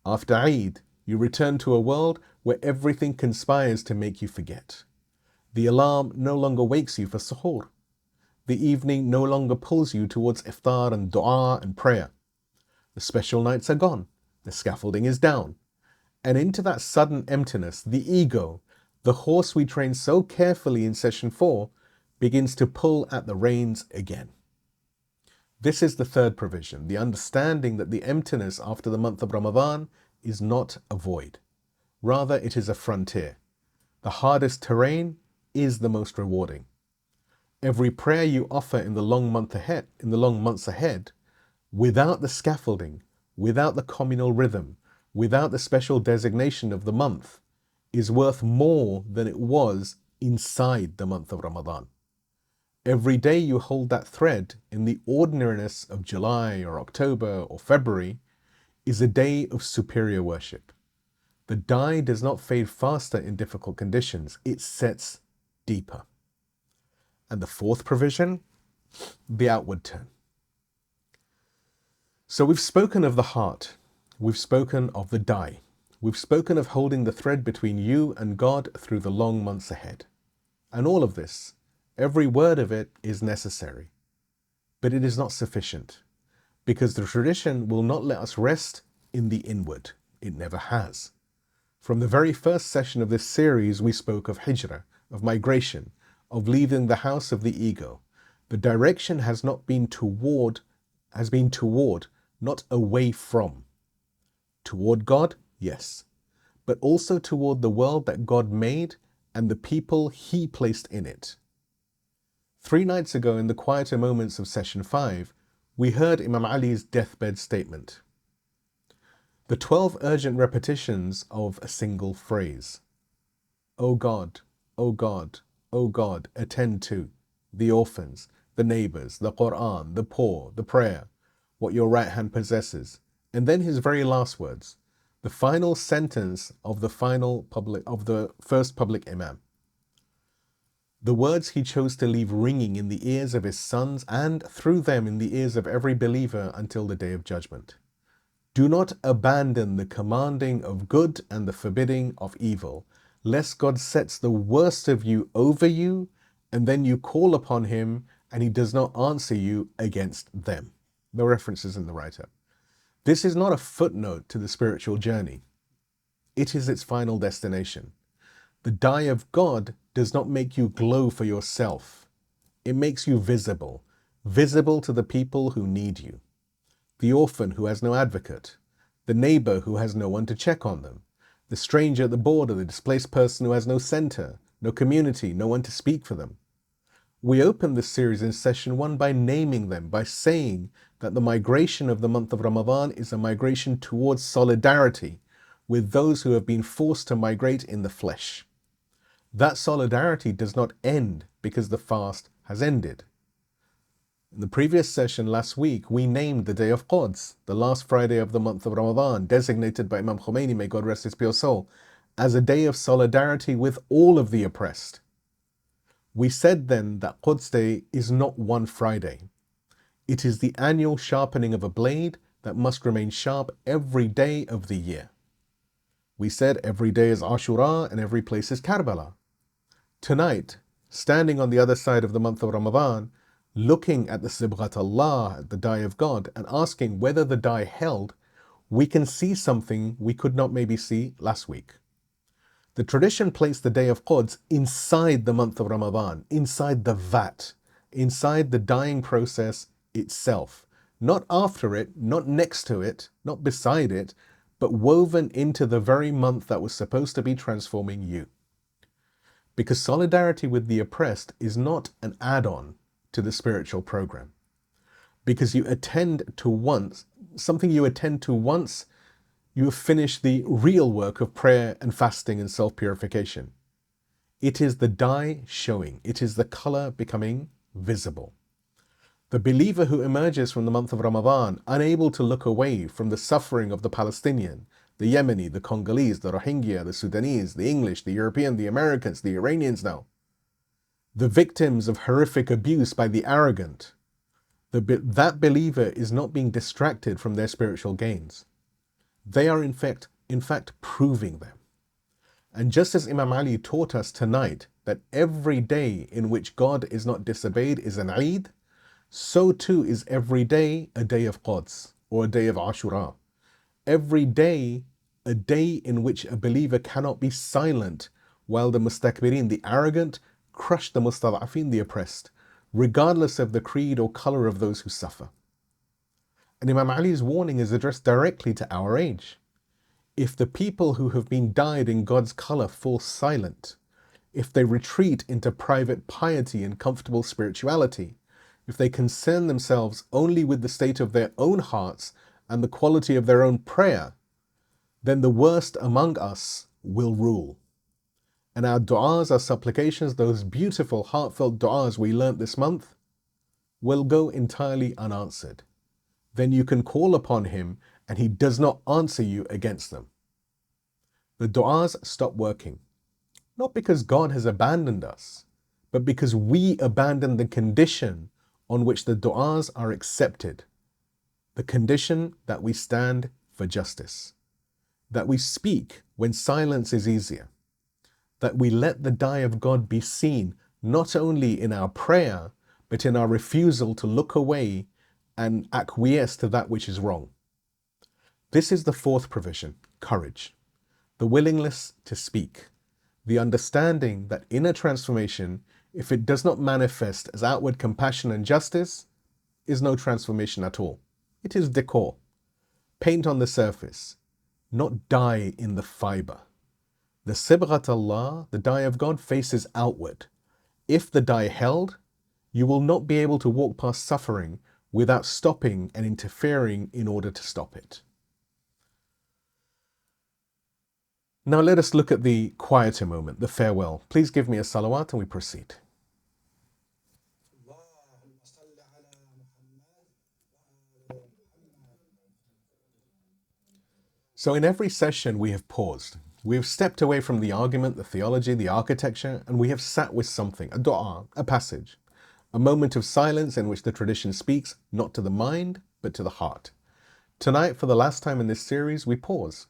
After Eid, you return to a world where everything conspires to make you forget. The alarm no longer wakes you for suhoor. The evening no longer pulls you towards iftar and dua and prayer. The special nights are gone, the scaffolding is down, and into that sudden emptiness, the ego, the horse we trained so carefully in session 4, begins to pull at the reins again. This is the third provision, the understanding that the emptiness after the month of Ramadan is not a void. Rather, it is a frontier. The hardest terrain is the most rewarding. Every prayer you offer in the long months ahead, without the scaffolding, without the communal rhythm, without the special designation of the month, is worth more than it was inside the month of Ramadan. Every day you hold that thread in the ordinariness of July or October or February is a day of superior worship. The dye does not fade faster in difficult conditions, it sets deeper. And the fourth provision, the outward turn. So we've spoken of the heart, we've spoken of the dye, we've spoken of holding the thread between you and God through the long months ahead. And all of this, every word of it is necessary, but it is not sufficient, because the tradition will not let us rest in the inward. It never has. From the very first session of this series, we spoke of hijrah, of migration, of leaving the house of the ego. The direction has been toward, not away from. Toward God, yes, but also toward the world that God made and the people He placed in it. 3 nights ago, in the quieter moments of session 5, we heard Imam Ali's deathbed statement. The 12 urgent repetitions of a single phrase. O God, O God, O God, attend to the orphans, the neighbors, the Quran, the poor, the prayer, what your right hand possesses. And then his very last words, The final sentence of the first public Imam. The words he chose to leave ringing in the ears of his sons and through them in the ears of every believer until the day of judgment. Do not abandon the commanding of good and the forbidding of evil, lest God sets the worst of you over you, and then you call upon him, and he does not answer you against them. No references in the write-up. This is not a footnote to the spiritual journey. It is its final destination. The dye of God does not make you glow for yourself. It makes you visible, visible to the people who need you. The orphan who has no advocate, the neighbor who has no one to check on them, the stranger at the border, the displaced person who has no center, no community, no one to speak for them. We opened this series in session 1 by naming them, by saying that the migration of the month of Ramadan is a migration towards solidarity with those who have been forced to migrate in the flesh. That solidarity does not end because the fast has ended. In the previous session last week, we named the day of Quds, the last Friday of the month of Ramadan, designated by Imam Khomeini, may God rest his pure soul, as a day of solidarity with all of the oppressed. We said then that Quds Day is not one Friday. It is the annual sharpening of a blade that must remain sharp every day of the year. We said every day is Ashura and every place is Karbala. Tonight, standing on the other side of the month of Ramadan, looking at the Sibghatullah, at the dye of God, and asking whether the dye held, we can see something we could not maybe see last week. The tradition placed the day of Quds inside the month of Ramadan, inside the vat, inside the dyeing process itself. Not after it, not next to it, not beside it, but woven into the very month that was supposed to be transforming you. Because solidarity with the oppressed is not an add-on to the spiritual program. Because you attend to once, something you attend to once, you have finished the real work of prayer and fasting and self-purification. It is the dye showing. It is the color becoming visible. The believer who emerges from the month of Ramadan, unable to look away from the suffering of the Palestinian, the Yemeni, the Congolese, the Rohingya, the Sudanese, the English, the European, the Americans, the Iranians now, the victims of horrific abuse by the arrogant, that believer is not being distracted from their spiritual gains. They are in fact proving them. And just as Imam Ali taught us tonight that every day in which God is not disobeyed is an Eid, so too is every day a day of Quds or a day of Ashura. Every day a day in which a believer cannot be silent while the mustakbirin, the arrogant, crush the mustad'afin, the oppressed, regardless of the creed or color of those who suffer. And Imam Ali's warning is addressed directly to our age. If the people who have been dyed in God's color fall silent, if they retreat into private piety and comfortable spirituality, if they concern themselves only with the state of their own hearts and the quality of their own prayer, then the worst among us will rule. And our du'as, our supplications, those beautiful heartfelt du'as we learnt this month, will go entirely unanswered. Then you can call upon him and he does not answer you against them. The du'as stop working, not because God has abandoned us, but because we abandon the condition on which the du'as are accepted, the condition that we stand for justice, that we speak when silence is easier, that we let the dye of God be seen not only in our prayer, but in our refusal to look away and acquiesce to that which is wrong. This is the fourth provision, courage, the willingness to speak, the understanding that inner transformation, if it does not manifest as outward compassion and justice, is no transformation at all. It is decor, paint on the surface, not dye in the fibre. The Sibghatullah, the dye of God, faces outward. If the dye held, you will not be able to walk past suffering without stopping and interfering in order to stop it. Now let us look at the quieter moment, the farewell. Please give me a salawat and we proceed. So in every session we have paused. We have stepped away from the argument, the theology, the architecture, and we have sat with something, a dua, a passage, a moment of silence in which the tradition speaks not to the mind, but to the heart. Tonight, for the last time in this series, we pause.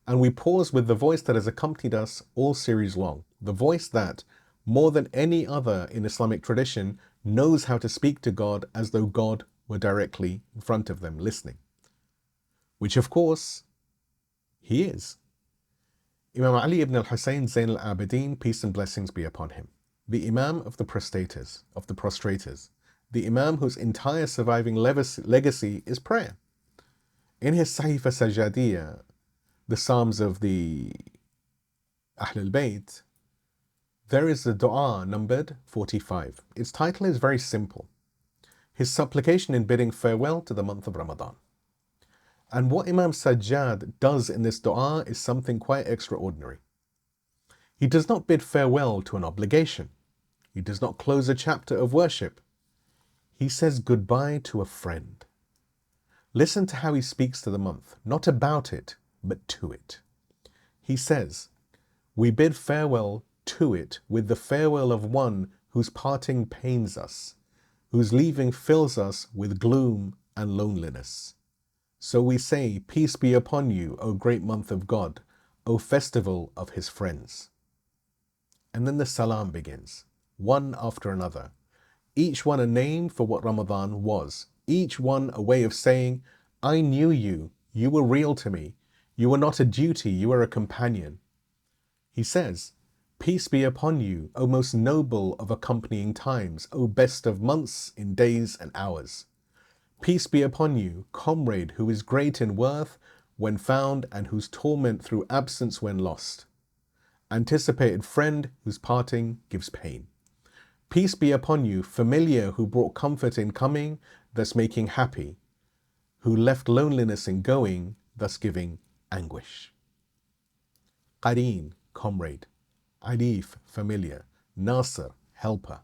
And we pause with the voice that has accompanied us all series long. The voice that, more than any other in Islamic tradition, knows how to speak to God as though God were directly in front of them, listening. Which, of course, he is. Imam Ali ibn al-Hussein Zain al-Abidin, peace and blessings be upon him. The Imam of the prostators, the Imam whose entire surviving legacy is prayer. In his Sahifa Sajadiyya, the Psalms of the Ahl al-Bayt, there is a dua numbered 45. Its title is very simple. His supplication in bidding farewell to the month of Ramadan. And what Imam Sajjad does in this dua is something quite extraordinary. He does not bid farewell to an obligation. He does not close a chapter of worship. He says goodbye to a friend. Listen to how he speaks to the month, not about it, but to it. He says, we bid farewell to it with the farewell of one whose parting pains us, whose leaving fills us with gloom and loneliness. So we say, peace be upon you, O great month of God, O festival of his friends. And then the salam begins, one after another, each one a name for what Ramadan was, each one a way of saying, I knew you, you were real to me, you were not a duty, you were a companion. He says, peace be upon you, O most noble of accompanying times, O best of months in days and hours. Peace be upon you, comrade who is great in worth when found and whose torment through absence when lost. Anticipated friend whose parting gives pain. Peace be upon you, familiar who brought comfort in coming, thus making happy, who left loneliness in going, thus giving anguish. Qareen, comrade. Alif, familiar. Nasir, helper.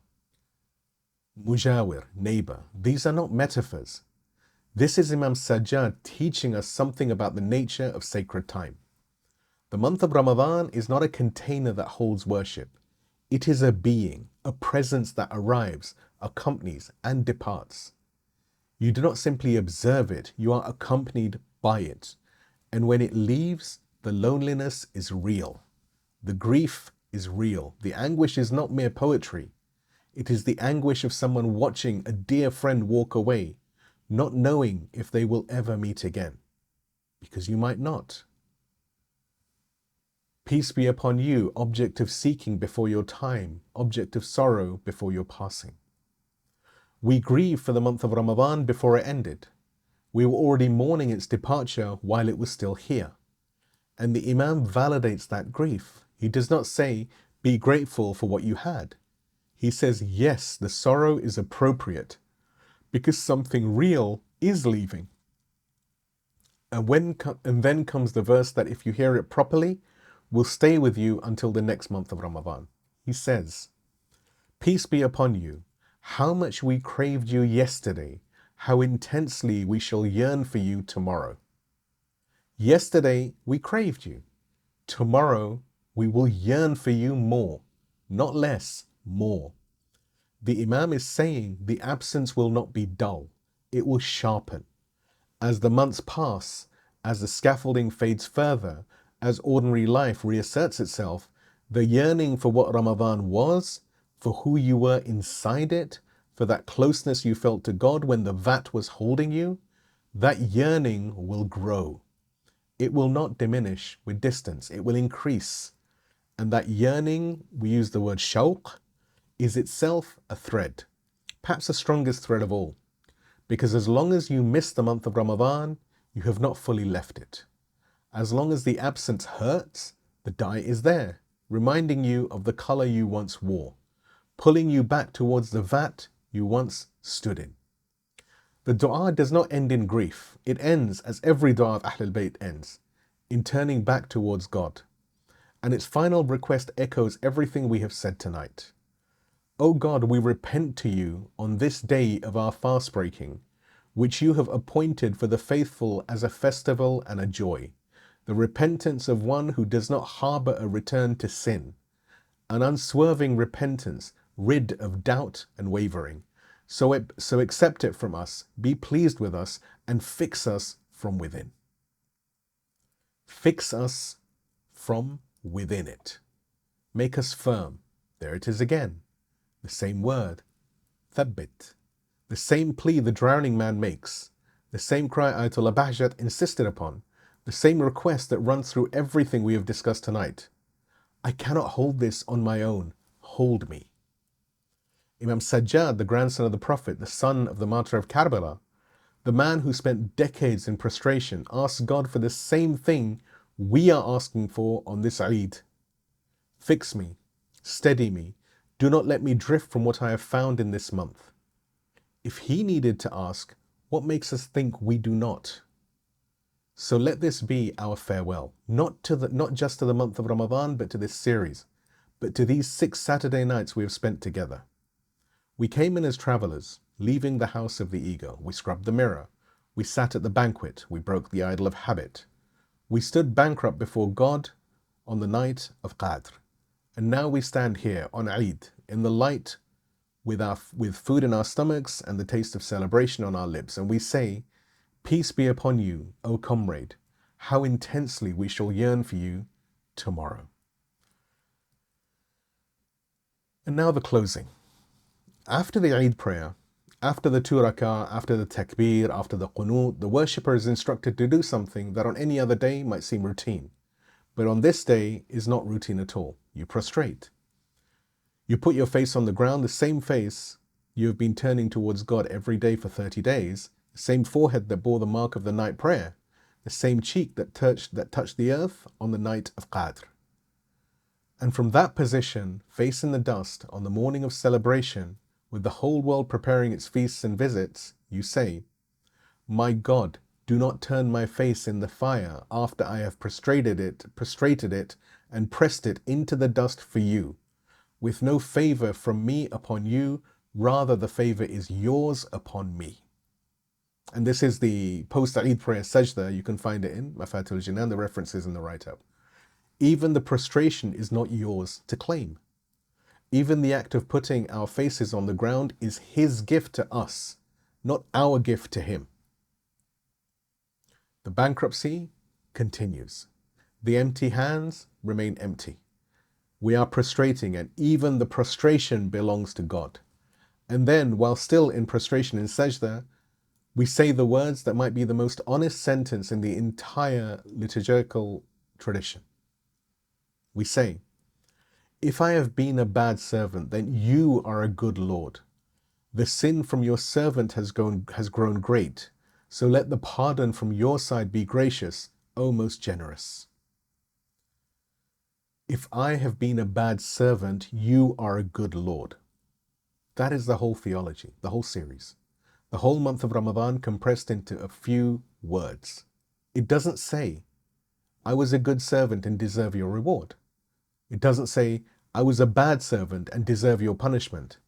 Mujawir, neighbor. These are not metaphors. This is Imam Sajjad teaching us something about the nature of sacred time. The month of Ramadan is not a container that holds worship. It is a being, a presence that arrives, accompanies, and departs. You do not simply observe it, you are accompanied by it. And when it leaves, the loneliness is real. The grief is real. The anguish is not mere poetry. It is the anguish of someone watching a dear friend walk away, not knowing if they will ever meet again, because you might not. Peace be upon you, object of seeking before your time, object of sorrow before your passing. We grieve for the month of Ramadan before it ended. We were already mourning its departure while it was still here. And the Imam validates that grief. He does not say, be grateful for what you had. He says, yes, the sorrow is appropriate because something real is leaving. And then comes the verse that if you hear it properly, will stay with you until the next month of Ramadan. He says, peace be upon you. How much we craved you yesterday, how intensely we shall yearn for you tomorrow. Yesterday we craved you. Tomorrow we will yearn for you more, not less, more. The Imam is saying the absence will not be dull, it will sharpen. As the months pass, as the scaffolding fades further, as ordinary life reasserts itself, the yearning for what Ramadan was, for who you were inside it, for that closeness you felt to God when the vat was holding you, that yearning will grow. It will not diminish with distance, it will increase. And that yearning, we use the word shawq, is itself a thread, perhaps the strongest thread of all. Because as long as you miss the month of Ramadan, you have not fully left it. As long as the absence hurts, the dye is there, reminding you of the color you once wore, pulling you back towards the vat you once stood in. The dua does not end in grief. It ends as every dua of Ahlul Bayt ends, in turning back towards God. And its final request echoes everything we have said tonight. O God, we repent to you on this day of our fast breaking, which you have appointed for the faithful as a festival and a joy, the repentance of one who does not harbour a return to sin, an unswerving repentance, rid of doubt and wavering. So accept it from us, be pleased with us, and fix us from within. Fix us from within it. Make us firm. There it is again. The same word. Thabbit. The same plea the drowning man makes. The same cry Ayatollah Bahjat insisted upon. The same request that runs through everything we have discussed tonight. I cannot hold this on my own. Hold me. Imam Sajjad, the grandson of the Prophet, the son of the martyr of Karbala, the man who spent decades in prostration, asked God for the same thing we are asking for on this Eid. Fix me, steady me, do not let me drift from what I have found in this month. If he needed to ask, what makes us think we do not? So let this be our farewell, not just to the month of Ramadan, but to this series, but to these 6 Saturday nights we have spent together. We came in as travellers, leaving the house of the ego. We scrubbed the mirror. We sat at the banquet. We broke the idol of habit. We stood bankrupt before God on the night of Qadr. And now we stand here on Eid, in the light, with food in our stomachs and the taste of celebration on our lips. And we say, peace be upon you, O comrade. How intensely we shall yearn for you tomorrow. And now the closing. After the Eid prayer, after the 2 rak'ah, after the takbir, after the qunut, the worshipper is instructed to do something that on any other day might seem routine, but on this day is not routine at all. You prostrate. You put your face on the ground, the same face you have been turning towards God every day for 30 days, the same forehead that bore the mark of the night prayer, the same cheek that touched the earth on the night of Qadr. And from that position, face in the dust, on the morning of celebration, with the whole world preparing its feasts and visits, you say, my God, do not turn my face in the fire after I have prostrated it and pressed it into the dust for you, with no favour from me upon you, rather the favour is yours upon me. And this is the post-Eid prayer sajda. You can find it in Mafatul Jinan, the references in the write-up. Even the prostration is not yours to claim. Even the act of putting our faces on the ground is his gift to us, not our gift to him. The bankruptcy continues. The empty hands remain empty. We are prostrating, and even the prostration belongs to God. And then, while still in prostration in sajda, we say the words that might be the most honest sentence in the entire liturgical tradition. We say, if I have been a bad servant, then you are a good Lord. The sin from your servant has grown great, so let the pardon from your side be gracious, O most generous. If I have been a bad servant, you are a good Lord. That is the whole theology, the whole series. The whole month of Ramadan compressed into a few words. It doesn't say, I was a good servant and deserve your reward. It doesn't say, I was a bad servant and deserve your punishment.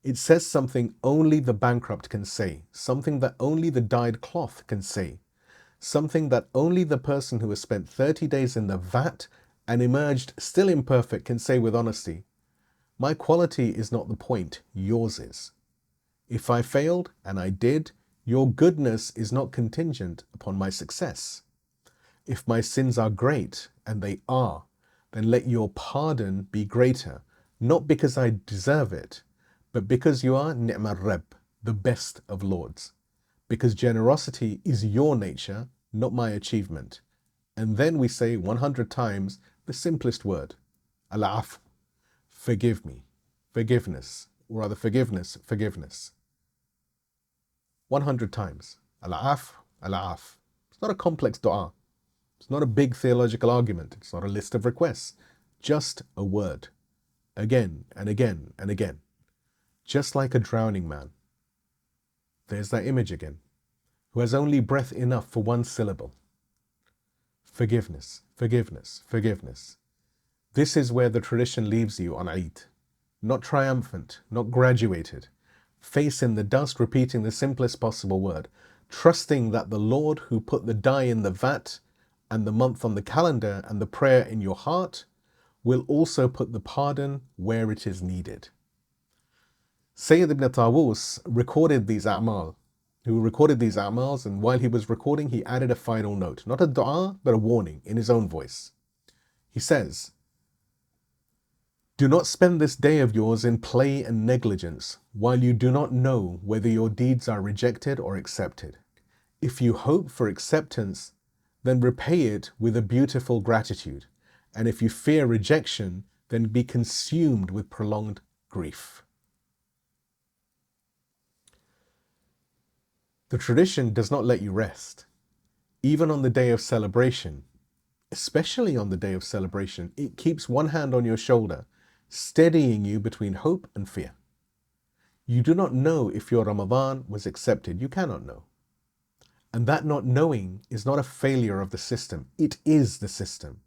It says something only the bankrupt can say, something that only the dyed cloth can say, something that only the person who has spent 30 days in the vat and emerged still imperfect can say with honesty, my quality is not the point, yours is. If I failed, and I did, your goodness is not contingent upon my success. If my sins are great, and they are, then let your pardon be greater, not because I deserve it, but because you are Ni'mar Rabb, the best of Lords. Because generosity is your nature, not my achievement. And then we say 100 times the simplest word, al-Af, forgive me, forgiveness, or rather forgiveness, forgiveness. 100 times, al-Af, al-Af. It's not a complex dua. It's not a big theological argument. It's not a list of requests. Just a word. Again and again and again. Just like a drowning man. There's that image again. Who has only breath enough for one syllable. Forgiveness, forgiveness, forgiveness. This is where the tradition leaves you on Eid. Not triumphant, not graduated. Face in the dust, repeating the simplest possible word. Trusting that the Lord who put the dye in the vat and the month on the calendar and the prayer in your heart will also put the pardon where it is needed. Sayyid ibn Tawus recorded these a'mal, and while he was recording, he added a final note, not a dua, but a warning in his own voice. He says, "Do not spend this day of yours in play and negligence, while you do not know whether your deeds are rejected or accepted. If you hope for acceptance, then repay it with a beautiful gratitude, and if you fear rejection, then be consumed with prolonged grief." The tradition does not let you rest. Even on the day of celebration, especially on the day of celebration, it keeps one hand on your shoulder, steadying you between hope and fear. You do not know if your Ramadan was accepted. You cannot know. And that not knowing is not a failure of the system. It is the system.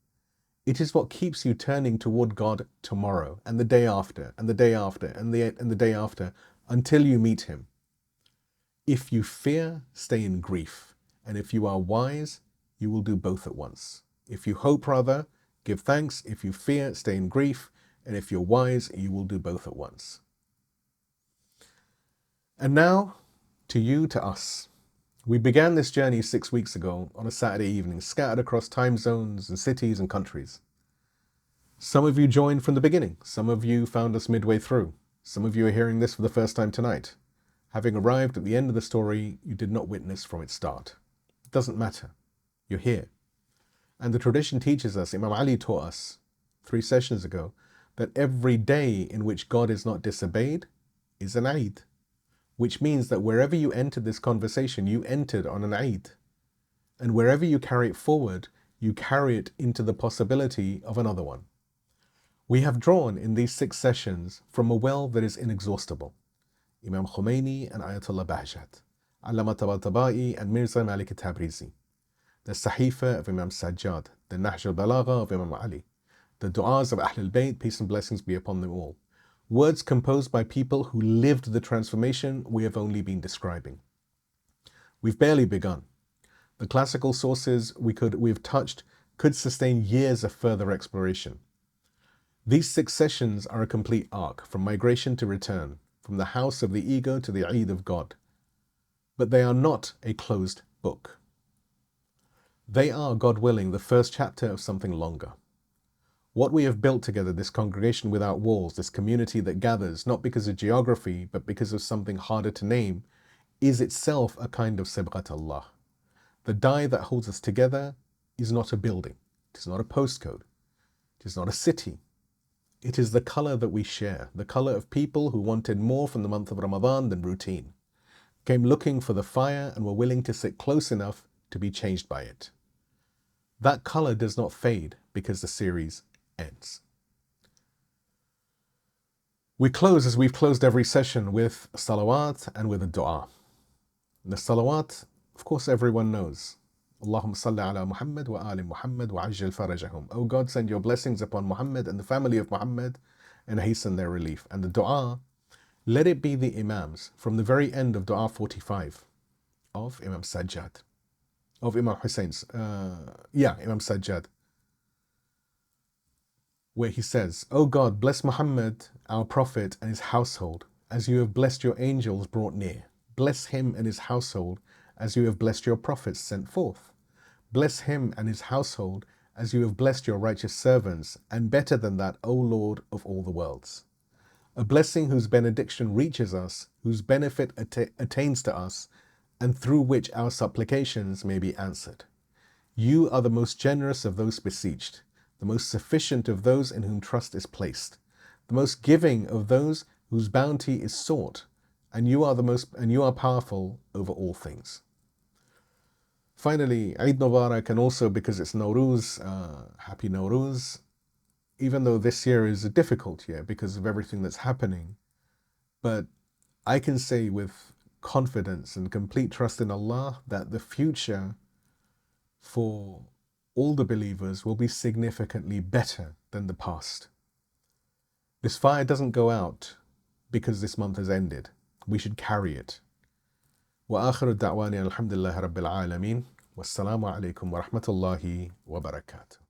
It is what keeps you turning toward God tomorrow and the day after and the day after and the day after until you meet Him. If you fear, stay in grief. And if you are wise, you will do both at once. If you hope, rather, give thanks. If you fear, stay in grief. And if you're wise, you will do both at once. And now, to you, to us. We began this journey 6 weeks ago on a Saturday evening, scattered across time zones and cities and countries. Some of you joined from the beginning. Some of you found us midway through. Some of you are hearing this for the first time tonight. Having arrived at the end of the story, you did not witness from its start. It doesn't matter. You're here. And the tradition teaches us, Imam Ali taught us 3 sessions ago, that every day in which God is not disobeyed is an Eid, which means that wherever you entered this conversation, you entered on an Eid. And wherever you carry it forward, you carry it into the possibility of another one. We have drawn in these 6 sessions from a well that is inexhaustible. Imam Khomeini and Ayatollah Bahjat, Allama Tabatabai and Mirza Malik Tabrizi, the Sahifa of Imam Sajjad, the Nahj al-Balagha of Imam Ali, the du'as of Ahl al-Bayt, peace and blessings be upon them all. Words composed by people who lived the transformation we have only been describing. We've barely begun. The classical sources we've touched could sustain years of further exploration. These 6 sessions are a complete arc, from migration to return, from the house of the ego to the Eid of God. But they are not a closed book. They are, God willing, the first chapter of something longer. What we have built together, this congregation without walls, this community that gathers, not because of geography, but because of something harder to name, is itself a kind of Sibghatullah. The die that holds us together is not a building. It is not a postcode. It is not a city. It is the color that we share, the color of people who wanted more from the month of Ramadan than routine, came looking for the fire and were willing to sit close enough to be changed by it. That color does not fade because the series ends. We close, as we've closed every session, with salawat and with a dua. The salawat, of course, everyone knows. Allahumma salli ala Muhammad wa ali Muhammad wa ajjal farajahum. O God, send your blessings upon Muhammad and the family of Muhammad and hasten their relief. And the dua, let it be the Imams from the very end of dua 45 of Imam Sajjad, of Imam Hussein's, Imam Sajjad, where he says, O God, bless Muhammad, our Prophet, and his household, as you have blessed your angels brought near. Bless him and his household, as you have blessed your prophets sent forth. Bless him and his household, as you have blessed your righteous servants, and better than that, O Lord of all the worlds. A blessing whose benediction reaches us, whose benefit attains to us, and through which our supplications may be answered. You are the most generous of those beseeched, the most sufficient of those in whom trust is placed, the most giving of those whose bounty is sought, and you are powerful over all things. Finally, Eid Mubarak, and also because it's Nowruz, Happy Nowruz, even though this year is a difficult year because of everything that's happening, but I can say with confidence and complete trust in Allah that the future for all the believers will be significantly better than the past. This fire doesn't go out because this month has ended. We should carry it. وآخر الدعواني الحمد لله رب العالمين Wassalamu alaikum wa rahmatullahi wa barakatuh.